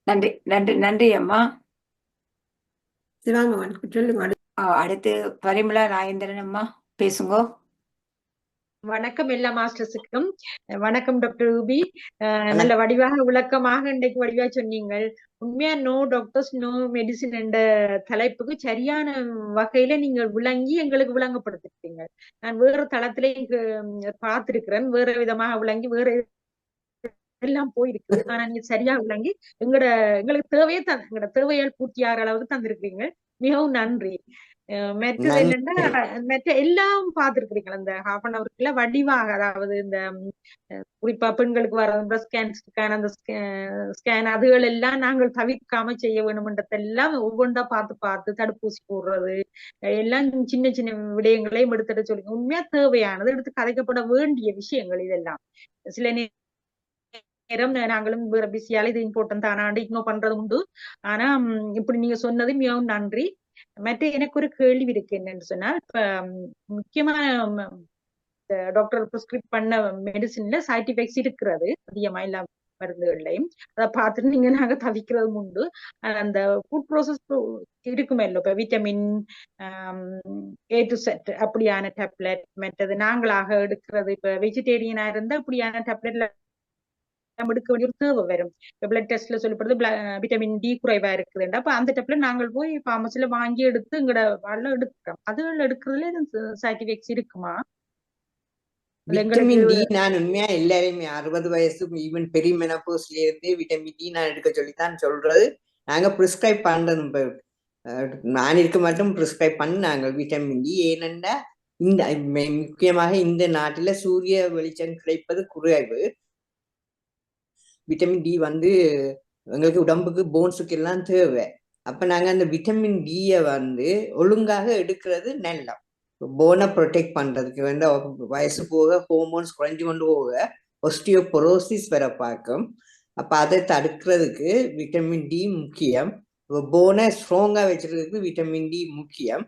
நன்றி நன்றி நன்றி அம்மா. சிவாமோகன் சொல்லுங்க. அடுத்து பரிமளா நாகேந்திரன் அம்மா பேசுங்க. வணக்கம் எல்லா மாஸ்டர்ஸுக்கும். வணக்கம் டாக்டர் ரூபி. நல்ல வடிவாக விளக்கமாக இன்றைக்கு வடிவா சொன்னீங்க. உண்மையா நோ டாக்டர்ஸ் நோ மெடிசின் என்ற தலைப்புக்கு சரியான வகையில நீங்க விளங்கி எங்களுக்கு விளங்கப்படுத்திருக்கீங்க. நான் வேற தளத்திலே பார்த்திருக்கிறேன், வேற விதமாக விளங்கி வேற எல்லாம் போயிருக்கு. ஆனா நீங்க சரியா விளங்கி எங்களுக்கு தேவையே எங்களோட தேவையால் பூர்த்தி ஆகிற அளவுக்கு தந்திருக்கீங்க. மிகவும் நன்றி. மற்றது என்னன்னா, மற்ற எல்லாம் பார்த்திருக்கிறீங்க அந்த ஹாஃப் அன் அவருக்குள்ள வடிவாக, அதாவது இந்த குறிப்பா பெண்களுக்கு வர பிரஸ்ட் கேன்சருக்கான அந்த ஸ்கேன் அதுகள் எல்லாம் நாங்கள் தவிர்க்காம செய்ய வேணும்ன்றதெல்லாம் ஒவ்வொன்றா பார்த்து தடுப்பூசி போடுறது எல்லாம் சின்ன சின்ன விடயங்களையும் எடுத்துட்டு சொல்லுங்க. உண்மையா தேவையானது எடுத்து கதைக்கப்பட வேண்டிய விஷயங்கள் இதெல்லாம். சில நேரம் நாங்களும் வேற பிஸியால இது இம்பார்ட்டன்ட் தானாண்டு இக்னோர் பண்றது உண்டு. ஆனா இப்படி நீங்க சொன்னது மிகவும் நன்றி. மற்ற எனக்கு ஒரு கேள்வி இருக்கு. என்னன்னு சொன்னா, இப்ப முக்கியமா டாக்டர் பிரிஸ்கிரைப் பண்ண மெடிசின்ல சைட் எஃபெக்ட்ஸ் இருக்கிறது அதிகமா எல்லா மருந்துகள்லையும். அதை பார்த்துட்டு நீங்க நாங்க தவிக்கிறதும் உண்டு. அந்த ஃபுட் ப்ராசஸ் இருக்குமே இல்லை, இப்ப விட்டமின் A to Z அப்படியான டேப்லெட், மற்றது நாங்களாக எடுக்கிறது இப்ப வெஜிடேரியனா இருந்தா அப்படியான டேப்லெட்ல எடுக்க வேண்டிய ஒரு தேவை வரும். பிளட் டெஸ்ட்ல சொல்லப்படுது விட்டமின் டி குறைவா இருக்குதுண்டா, அப்ப அந்த டெப்ல நாங்கள் போய் பார்மசில வாங்கி எடுத்து எங்கட வாழ்ல எடுக்கிறோம். அதுகள் எடுக்கிறதுல சைட் எஃபெக்ட்ஸ் இருக்குமா? விட்டமின் டி நான் உண்மையா எல்லாரையுமே 60 வயசு ஈவன் பெரிய மெனோபாஸ்ல இருந்து விட்டமின் டி நான் எடுக்க சொல்லித்தான் சொல்றது. நாங்க பிரிஸ்கிரைப் பண்றது நான் இருக்க மட்டும் பிரிஸ்கிரைப் பண்ணி நாங்கள் விட்டமின் டி. ஏனென்றா இந்த முக்கியமாக இந்த நாட்டுல சூரிய வெளிச்சம் கிடைப்பது குறைவு. விட்டமின் டி வந்து எங்களுக்கு உடம்புக்கு போன்ஸுக்கு எல்லாம் தேவை. அப்ப நாங்க அந்த விட்டமின் டியை வந்து ஒழுங்காக எடுக்கிறது நல்லா. போனை ப்ரொடெக்ட் பண்றதுக்கு வந்து வயசு போக ஹோமோன்ஸ் குறைஞ்சு கொண்டு போக ஒஸ்டியோபொரோசிஸ் வர பார்க்கும். அப்ப அதை தடுக்கிறதுக்கு விட்டமின் டி முக்கியம். போனை ஸ்ட்ராங்கா வச்சிருக்கிறதுக்கு விட்டமின் டி முக்கியம்.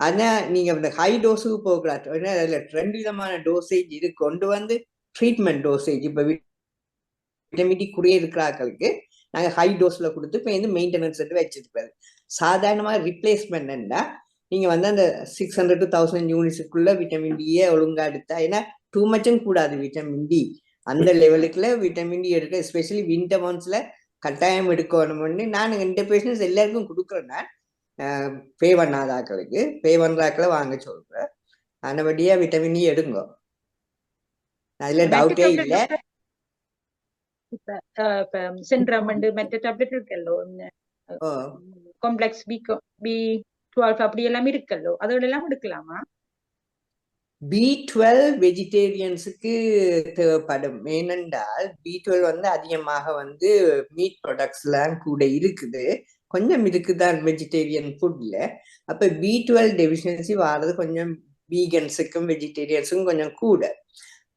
ஆனா நீங்க இந்த ஹை டோஸுக்கு போகக்கூடாது. ஏன்னா அதுல 2 விதமான டோசேஜ் இது கொண்டு வந்து ட்ரீட்மெண்ட் டோசேஜ். இப்ப விட்டமின் டி குறைய இருக்கிறார்களுக்கு நாங்க ஹை டோஸ்ல கொடுத்து இப்போ வந்து மெயின்டெனன்ஸ் வச்சிருக்கிறது. சாதாரணமாக ரிப்ளேஸ்மெண்ட்னா நீங்க வந்து அந்த 600 to 1000 யூனிட்ஸுக்குள்ள விட்டமின் டியை ஒழுங்கா எடுத்தா, ஏன்னா டூ மச்சும் கூடாது விட்டமின் டி. அந்த லெவலுக்குள்ள விட்டமின் டி எடுக்க, எஸ்பெஷலி வின்டர் மந்த்ஸ்ல கட்டாயம் எடுக்கணும்னு நான் இந்த பேஷண்ட்ஸ் எல்லாருக்கும் கொடுக்குறேன். நான் பே பண்ணாதாக்களுக்கு பே பண்றாக்களை வாங்க சொல்றேன். ஆனபடியா விட்டமின் டி எடுங்க, அதுல டவுட்டே இல்லை. சென்ட்ராமண்ட் மற்ற டேப்லெட் இருக்கல்லோ, காம்ப்ளெக்ஸ் B12 அப்படி எல்லாம் இருக்கல்லோ, அதோட எல்லாம் எடுக்கலாமா? B12 வெஜிடேரியன்ஸுக்கு தேவைப்படும். ஏனென்றால் B12 வந்து அதிகமாக வந்து மீட் ப்ராடக்ட்ஸ்லாம் கூட இருக்குது, கொஞ்சம் இருக்குதான் வெஜிடேரியன் ஃபுட்ல. அப்ப B12 டெஃபிஷியன்சி வாரது கொஞ்சம் வீகன்ஸுக்கும் வெஜிடேரியன்ஸுக்கும் கொஞ்சம் கூட.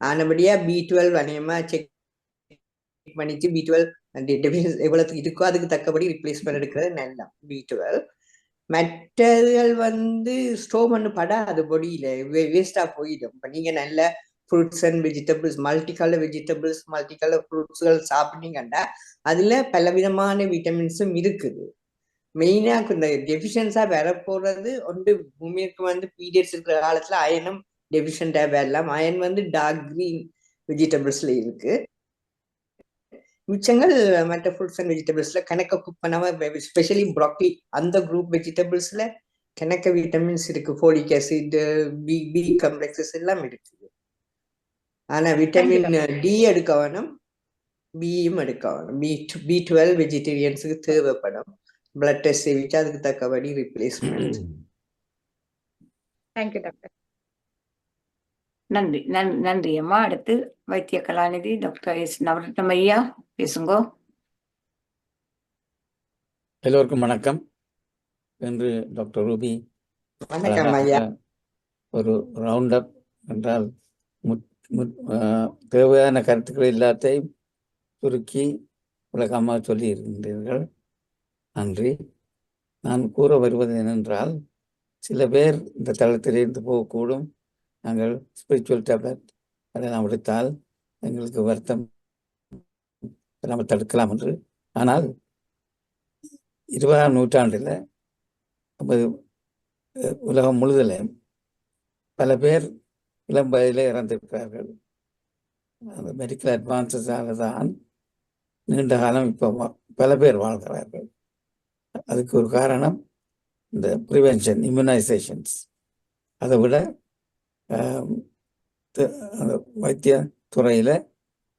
ஆனபடியா B12 அதிகமா செக் பண்ணிச்சு. B12 டெஃபிஷியன்சி எவ்வளவு இருக்கோ அதுக்கு தக்கபடி ரிப்ளேஸ்மெண்ட் எடுக்கிறது நல்லா. B12 மற்றதுகள் வந்து ஸ்டோர் பண்ணு படாது, பொடியில வேஸ்டா போயிடும். இப்ப நீங்க நல்ல fruits and vegetables, multi colour vegetables, multi colour ஃப்ரூட்ஸ்கள் சாப்பிட்டீங்கன்னா அதுல பலவிதமான விட்டமின்ஸும் இருக்குது. மெயினா இந்த டெஃபிஷியன்ஸா வரப்போறது ஒன்று பூமிக்கு வந்து பீரியட்ஸ் இருக்கிற காலத்துல அயனும் டெஃபிஷியன்டா வரலாம். அயன் வந்து டார்க் கிரீன் வெஜிடபிள்ஸ்ல இருக்கு. மிச்சங்கள் மற்ற ஃப்ரூட்ஸ் அண்ட் வெஜிடபிள்ஸ்ல கணக்க குக் பண்ணாம ஸ்பெஷலி ப்ராக்கலி அந்த குரூப் வெஜிடபிள்ஸ்ல கணக்க விட்டமின்ஸ் இருக்கு, ஃபோலிக் ஆசிட், பி காம்ப்ளெக்ஸஸ் எல்லாம் இருக்குது. ஆனா விட்டமின் டி எடுக்க வேணும், பியும் எடுக்க வேணும். B12 வெஜிடேரியன்ஸுக்கு தேவைப்படும். பிளட் டெஸ்ட் செய்விச்சு அதுக்கு தக்கபடி ரிப்ளேஸ்மெண்ட். Thank you doctor. நன்றி நன்றி அம்மா. அடுத்து வைத்திய கலாநிதி டாக்டர் எஸ் நவரத்னம் ஐயா பேசுங்கோ. எல்லோருக்கும் வணக்கம். என்று டாக்டர் ரூபி வணக்கம் ஐயா. ஒரு ரவுண்ட் அப் என்றால் தேவையான கருத்துக்கள் எல்லாத்தையும் சுருக்கி விளக்கமாக சொல்லி இருக்கின்றீர்கள். நன்றி. நான் கூற வருவது என்னென்றால், சில பேர் இந்த தளத்திலிருந்து போகக்கூடும், நாங்கள் ஸ்பிரிச்சுவல் டேப்லெட் அதை நாம் எடுத்தால் எங்களுக்கு வருத்தம் நம்ம தடுக்கலாம் என்று. ஆனால் 20ஆம் நூற்றாண்டில் உலகம் முழுதில் பல பேர் இளம் வயதிலே இறந்திருக்கிறார்கள். அந்த மெடிக்கல் அட்வான்ஸஸாக தான் நீண்ட காலம் இப்போ பல பேர் வாழ்கிறார்கள். அதுக்கு ஒரு காரணம் இந்த ப்ரிவென்ஷன், இம்யூனைசேஷன்ஸ். அதை விட அந்த வைத்திய துறையில்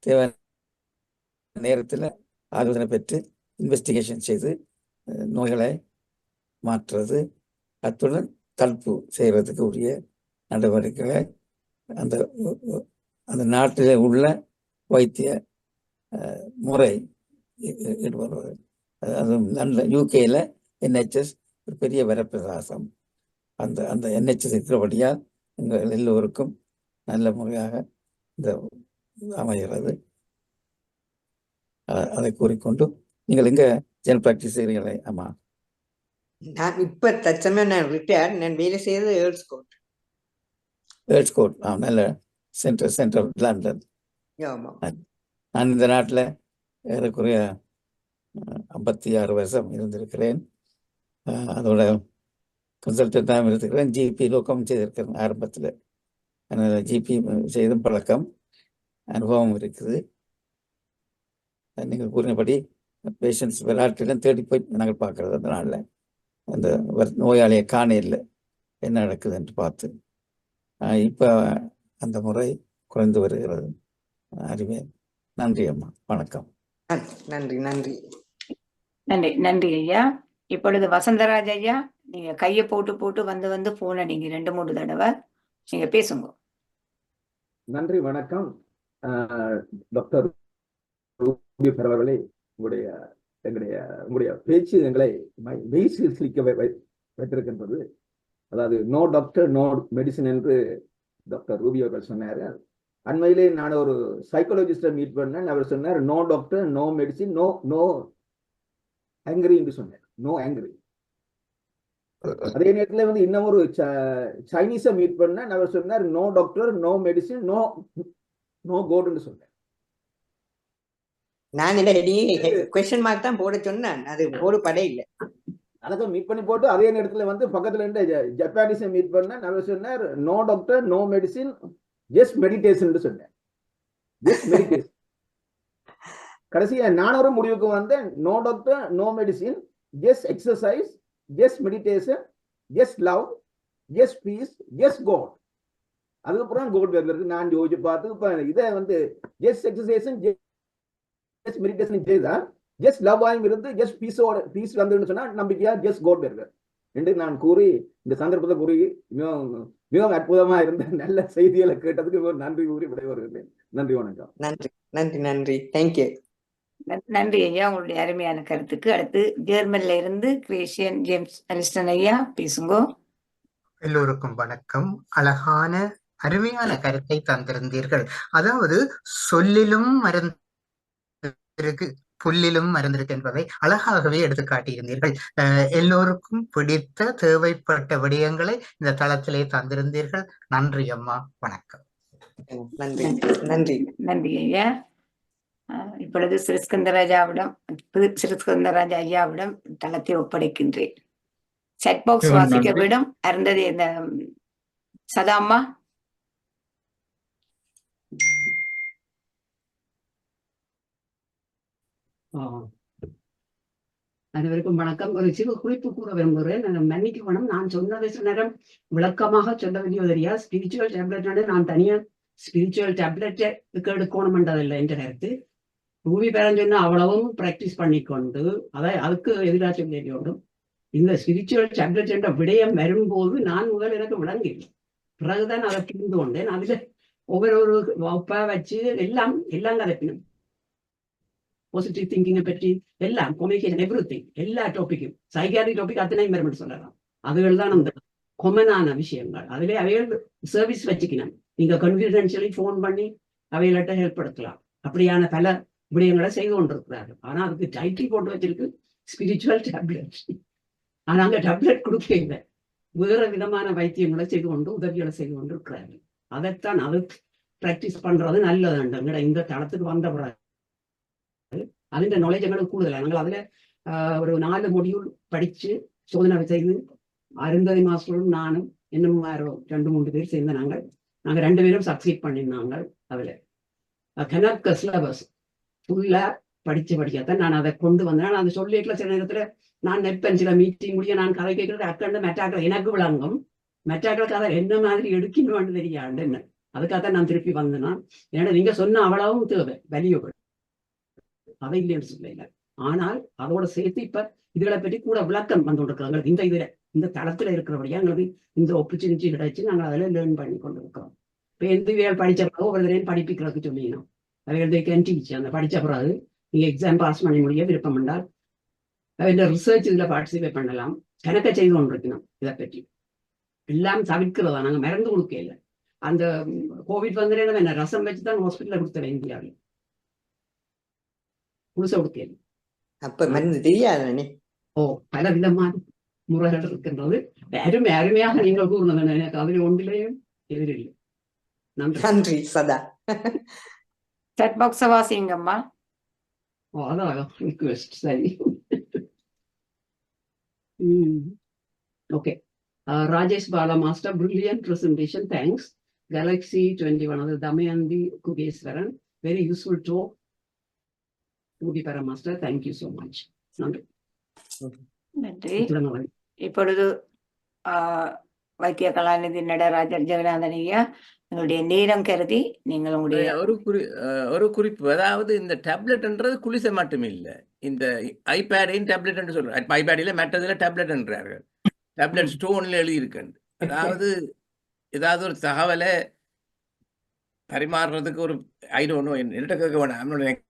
தேவையான நேரத்தில் ஆலோசனை பெற்று இன்வெஸ்டிகேஷன் செய்து நோய்களை மாற்றுறது, அத்துடன் தடுப்பு செய்கிறதுக்கு உரிய நடவடிக்கைகளை அந்த நாட்டில் உள்ள வைத்திய முறை ஈடுபடுவது. அதுவும் நல்ல யூகேயில் NHS ஒரு பெரிய வரப்பிரசாசம். அந்த NHS இருக்கிறபடியால் எங்கள் எல்லோருக்கும் நல்ல முறையாக இந்த அமைகிறது. அதை கூறிக்கொண்டு, நீங்கள் எங்கே ஜெனரல் ப்ராக்டிஸ் செய்கிறீங்களே? ஆமாம், நான் இப்ப தற்சமயம் நான் ரிட்டையர்ட். நான் வேலை செய்யறது ஏர்ட்ஸ் கோட். நல்ல சென்ட்ரல் லண்டன். நான் இந்த நாட்டில் ஏறக்குறைய 56 வருஷம் இருந்திருக்கிறேன். அதோட கன்சல்டன்டாகவும் இருந்திருக்கிறேன். ஜிபி லோக்கம் செய்திருக்கிறேன் ஆரம்பத்தில். அதனால் ஜிபி செய்தும் பழக்கம், அனுபவம் இருக்குது. நீங்கள் கூறினபடி பேஷண்ட்ஸ் விளையாட்டிலும் தேடி போய் நாங்கள் பார்க்குறது. அந்த நாளில் அந்த நோயாளியை காண இல்லை, என்ன நடக்குது என்று பார்த்து. இப்போ அந்த முறை குறைந்து வருகிறது. அறிவேன். நன்றி அம்மா, வணக்கம். நன்றி நன்றி நன்றி நன்றி ஐயா. இப்பொழுது வசந்தராஜ் ஐயா, நீங்க கையை போட்டு வந்து போன நீங்க 2-3 தடவை நீங்க பேசுங்க. நன்றி, வணக்கம். டாக்டர் ரூபி அவர்களே, உங்களுடைய பேச்சு எங்களை மெய்சிலிக்க வைத்திருக்கின்றது. அதாவது நோ டாக்டர் நோ மெடிசின் என்று டாக்டர் ரூபி அவர்கள் சொன்னார். அண்மையிலே நான் ஒரு சைக்காலஜிஸ்டை மீட் பண்ணேன். அவர் சொன்னார், no doctor no medicine no angry என்று சொன்னார். No angry. அதே நேரத்தில் இன்னும் ஒரு சைனீஸை மீட் பண்ணேன். அவர் சொன்னார், no doctor no medicine no கோட்னு சொன்னார். நான் கொஸ்டின் மார்க் தான் போட சொன்னேன், அது போடு படை இல்லை. அதை மீட் பண்ணி போட்டு அதே நேரத்தில் பக்கத்துல இருந்து ஜப்பானீஸை மீட் பண்ணேன். அவர் சொன்னார், no doctor no medicine just meditation சொன்னேன். Just meditation. கடைசியா நான் ஒரு முடிவுக்கு வந்தேன், no doctor no medicine just exercise just meditation just love just peace just god. அதுக்கப்புறம் கோட் வருகிறது. நான் யோசிச்சு பார்த்து இப்ப இதை ஜஸ்ட் எக்ஸசைஸ் ஜஸ்ட் மெடிடேஷன் செய்தா ஜஸ்ட் லவ் ஆயும் இருந்து ஜஸ்ட் பீஸ் வந்துன்னு சொன்னா நம்பிக்கையா ஜஸ்ட் கோட் வருகிறது என்று நான் கூறி இந்த சந்தர்ப்பத்தை கூறி மிகவும் அற்புதமா இருந்த நல்ல செய்திகளை கேட்டதுக்கு நன்றி கூறி விடைபெறுகிறேன். நன்றி, வணக்கம். நன்றி நன்றி நன்றி. தேங்க்யூ. நன்றி ஐயா, உங்களுடைய அருமையான கருத்துக்கு. அடுத்து ஜெர்மன்ல இருந்து கிரேஷியன் ஜேம்ஸ் அலிஸ்டன் ஐயா பேசுங்க. எல்லோருக்கும் வணக்கம். அழகான அருமையான கருத்தை தந்திருந்தீர்கள். அதாவது சொல்லிலும் மருந்து இருக்கு, புல்லிலும் மறந்திருக்கு என்பதை அழகாகவே எடுத்து காட்டியிருந்தீர்கள். எல்லோருக்கும் பிடித்த தேவைப்பட்ட விடயங்களை இந்த தளத்திலே தந்திருந்தீர்கள். நன்றி அம்மா, வணக்கம். நன்றி நன்றி நன்றி ஐயா. இப்பொழுது சிறிஸ்கந்தராஜ ஐயாவிடம் தளத்தை ஒப்படைக்கின்றேன். செட் பாக்ஸ் வாசிக்க விடும் அருந்ததி இந்த சதாம்மா. அனைவருக்கும் வணக்கம். ஒரு சிறு குறிப்பு கூற விரும்புகிறேன். மன்னிக்க வேணும், நான் சொன்னதை சில நேரம் விளக்கமாக சொல்ல வேண்டியது தெரியா. ஸ்பிரிச்சுவல் டேப்லெட் நான் தனியாக ஸ்பிரிச்சுவல் டேப்லெட்டை எடுக்கணும்ன்றதில்லை என்ற கருத்து. ரூபி பேரன் சொன்ன அவ்வளவும் பிராக்டிஸ் பண்ணிக்கொண்டு அதுக்கு எதிராக சொல்ல வேண்டும். இந்த ஸ்பிரிச்சுவல் டேப்லெட் என்ற விடயம் வரும்போது நான் முதல் எனக்கு விளங்கவில்லை, பிறகுதான் அதை புரிந்து கொண்டேன். அதுல ஒவ்வொரு வகுப்பா வச்சு எல்லாம் கதைப்பினும் பாசிட்டிவ் திங்கிங்கை பற்றி எல்லாம் கம்யூனிகேஷன் எவ்ரிதிங் எல்லா டாபிக்கும் சைக்காட்ரி டாபிக் அத்தனையும் மேம்பட்டு சொல்லலாம். அதுகள் தான் அந்த கொமனான விஷயங்கள். அதிலே அவைகள் சர்வீஸ் வச்சுக்கணும். நீங்க கன்ஃபிடென்ஷியலி ஃபோன் பண்ணி அவைகள்கிட்ட ஹெல்ப் எடுக்கலாம். அப்படியான பல விடயங்களை செய்து கொண்டிருக்கிறார்கள். ஆனா அதுக்கு டைட்டில் போட்டு வச்சிருக்கு ஸ்பிரிச்சுவல் டேப்லெட். ஆனா அங்க டேப்லெட் கொடுக்க இல்லை, வேற விதமான வைத்தியங்களை செய்து கொண்டு உதவிகளை செய்து கொண்டு இருக்கிறார்கள். அதைத்தான் அது பிராக்டிஸ் பண்றது நல்லதுங்க. இந்த தளத்துக்கு வந்த பிறகு അതിന്റെ நாலேஜ் எங்களுக்கு கூடுதலாக நாங்கள் அதுல ஒரு 4 மொடியூல் படிச்சு சோதனை செய்து அருந்ததி மாஸ்டரும் நானும் இன்னும் 2-3 பேர் சேர்ந்து நாங்கள் 2 பேரும் சக்சீட் பண்ணியிருந்தாங்க. அதுல கணக்கு சிலபஸ் ஃபுல்லா படிக்கத்தான் நான் அதை கொண்டு வந்தேன். அந்த சொல்லிக்கல சில நேரத்துல நான் நெற்பேன், சில மீட்டிங் முடிய நான் கதை கேட்கறது அக்கண்ட மெட்டாக்கள் எனக்கு விளங்கும், மெட்டாக்கள் கதை என்ன மாதிரி எடுக்கணும்னு தெரியாது. என்ன அதுக்காகத்தான் நான் திருப்பி வந்தேன்னா, ஏன்னா நீங்க சொன்ன அவ்வளவும் தேவை வேல்யூபிள், அதை இல்லைன்னு சொல்லல. ஆனால் அதோட சேர்த்து இப்ப இதுகளை பற்றி கூட விளக்கம் வந்து கொண்டிருக்கிறாங்க. இந்த தளத்துல இருக்கிறபடியா எங்களுக்கு இந்த ஆப்பர்ச்சுனிட்டி கிடைச்சு நாங்கள் அதில் லேர்ன் பண்ணி கொண்டு இருக்கிறோம். இப்போ எந்த படிச்ச பிறகு ஒரு தடவை படிப்பிக்கிறதுக்கு சொல்லிக்கணும். அவைகள் டீச் அந்த படிச்ச பிறகு நீங்க எக்ஸாம் பாஸ் பண்ணி முடிய விருப்பம் என்றால் இந்த ரிசர்ச் இதுல பார்ட்டிசிபேட் பண்ணலாம். கணக்க செய்து கொண்டிருக்கணும். இதை பற்றி எல்லாம் தவிர்க்கிறதா, நாங்கள் மறந்து கொடுக்க இல்லை. அந்த கோவிட் வந்து என்ன ரசம் வச்சுதான் ஹாஸ்பிட்டல கொடுத்தேன் இந்தியாவில், புதுசா கொடுக்கல. அப்ப மருந்து தெரியாது. பல விதமான முறைகள் இருக்கின்றது. அருமையாக நீங்கள் கூறினது எனக்கு அதில் ஒன்றிலேயும் எதிரில்லை. நன்றி சதா. சாட் பாக்ஸ் வாசிங்கம்மா. அதான் ரிக்வெஸ்ட். சரி, okay. Rajesh Bala master, brilliant presentation, thanks. Galaxy 21 அது Thamayanthi Kugeswaran, very useful talk. Ruby Pera master, thank you so much. நன்றி. இப்பொழுது வைத்திய கலாநிதி நடராஜர் ஜெகநாதன் ஐயா, உங்களுடைய நேரம் கருதி நீங்கள் உங்களுடைய ஒரு குறிப்பு. அதாவது இந்த டேப்லெட்ன்றது குளிசை மட்டும் இல்லை, இந்த ஐபேடையும் டேப்லெட் என்று சொல்றாங்க. ஐபேடில மற்றதுல டேப்லெட் என்றார்கள். டேப்லெட் ஸ்டோன்ல எழுதி இருக்கு. அதாவது ஏதாவது ஒரு தகவலை பரிமாறுறதுக்கு ஒரு என்கிட்ட கேட்க வேண்டாம்,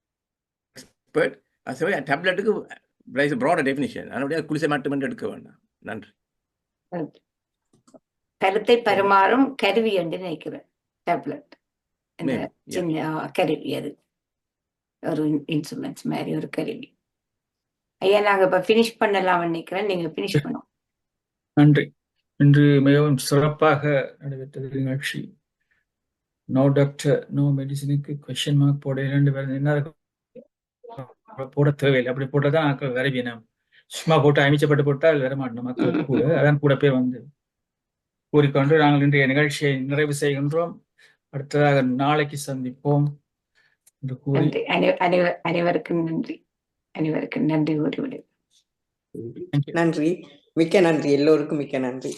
டேப்லெட்டுக்கு broader definition. அதனுடைய குளிசை மட்டும் எடுக்க வேண்டாம். நன்றி. கருத்தை பரிமாறும் கருவி என்று நினைக்கிறேன். டேப்லெட் சின்ன கருவி, அது ஒரு இன்ஸ்ட்ருமெண்ட்ஸ் மாதிரி ஒரு கருவி. ஐயா, நாங்க இப்ப பினிஷ் பண்ணலாம் நினைக்கிறேன். நீங்க பினிஷ் பண்ணுவோம். நன்றி. இன்று மிகவும் சிறப்பாக நடைபெற்றது நிகழ்ச்சி. நோ டாக்டர் நோ மெடிசினுக்கு கொஸ்டின் மார்க் போட 2 பேர் என்ன போட தேவையில்லை. அப்படி போட்டதான் மக்கள் விரைவினம். சும்மா போட்டு அமைச்சப்பட்டு போட்டால் வரமாட்டோம் மக்கள் கூட. அதான் கூட பேர் வந்து கூறிக்கொண்டு நாங்கள் இன்றைய நிகழ்ச்சியை நிறைவு செய்கின்றோம். அடுத்ததாக நாளைக்கு சந்திப்போம் என்று கூறி அனைவருக்கும் நன்றி. அனைவருக்கும் நன்றி கூறிவிடு. நன்றி, மிக்க நன்றி, எல்லோருக்கும் மிக்க நன்றி.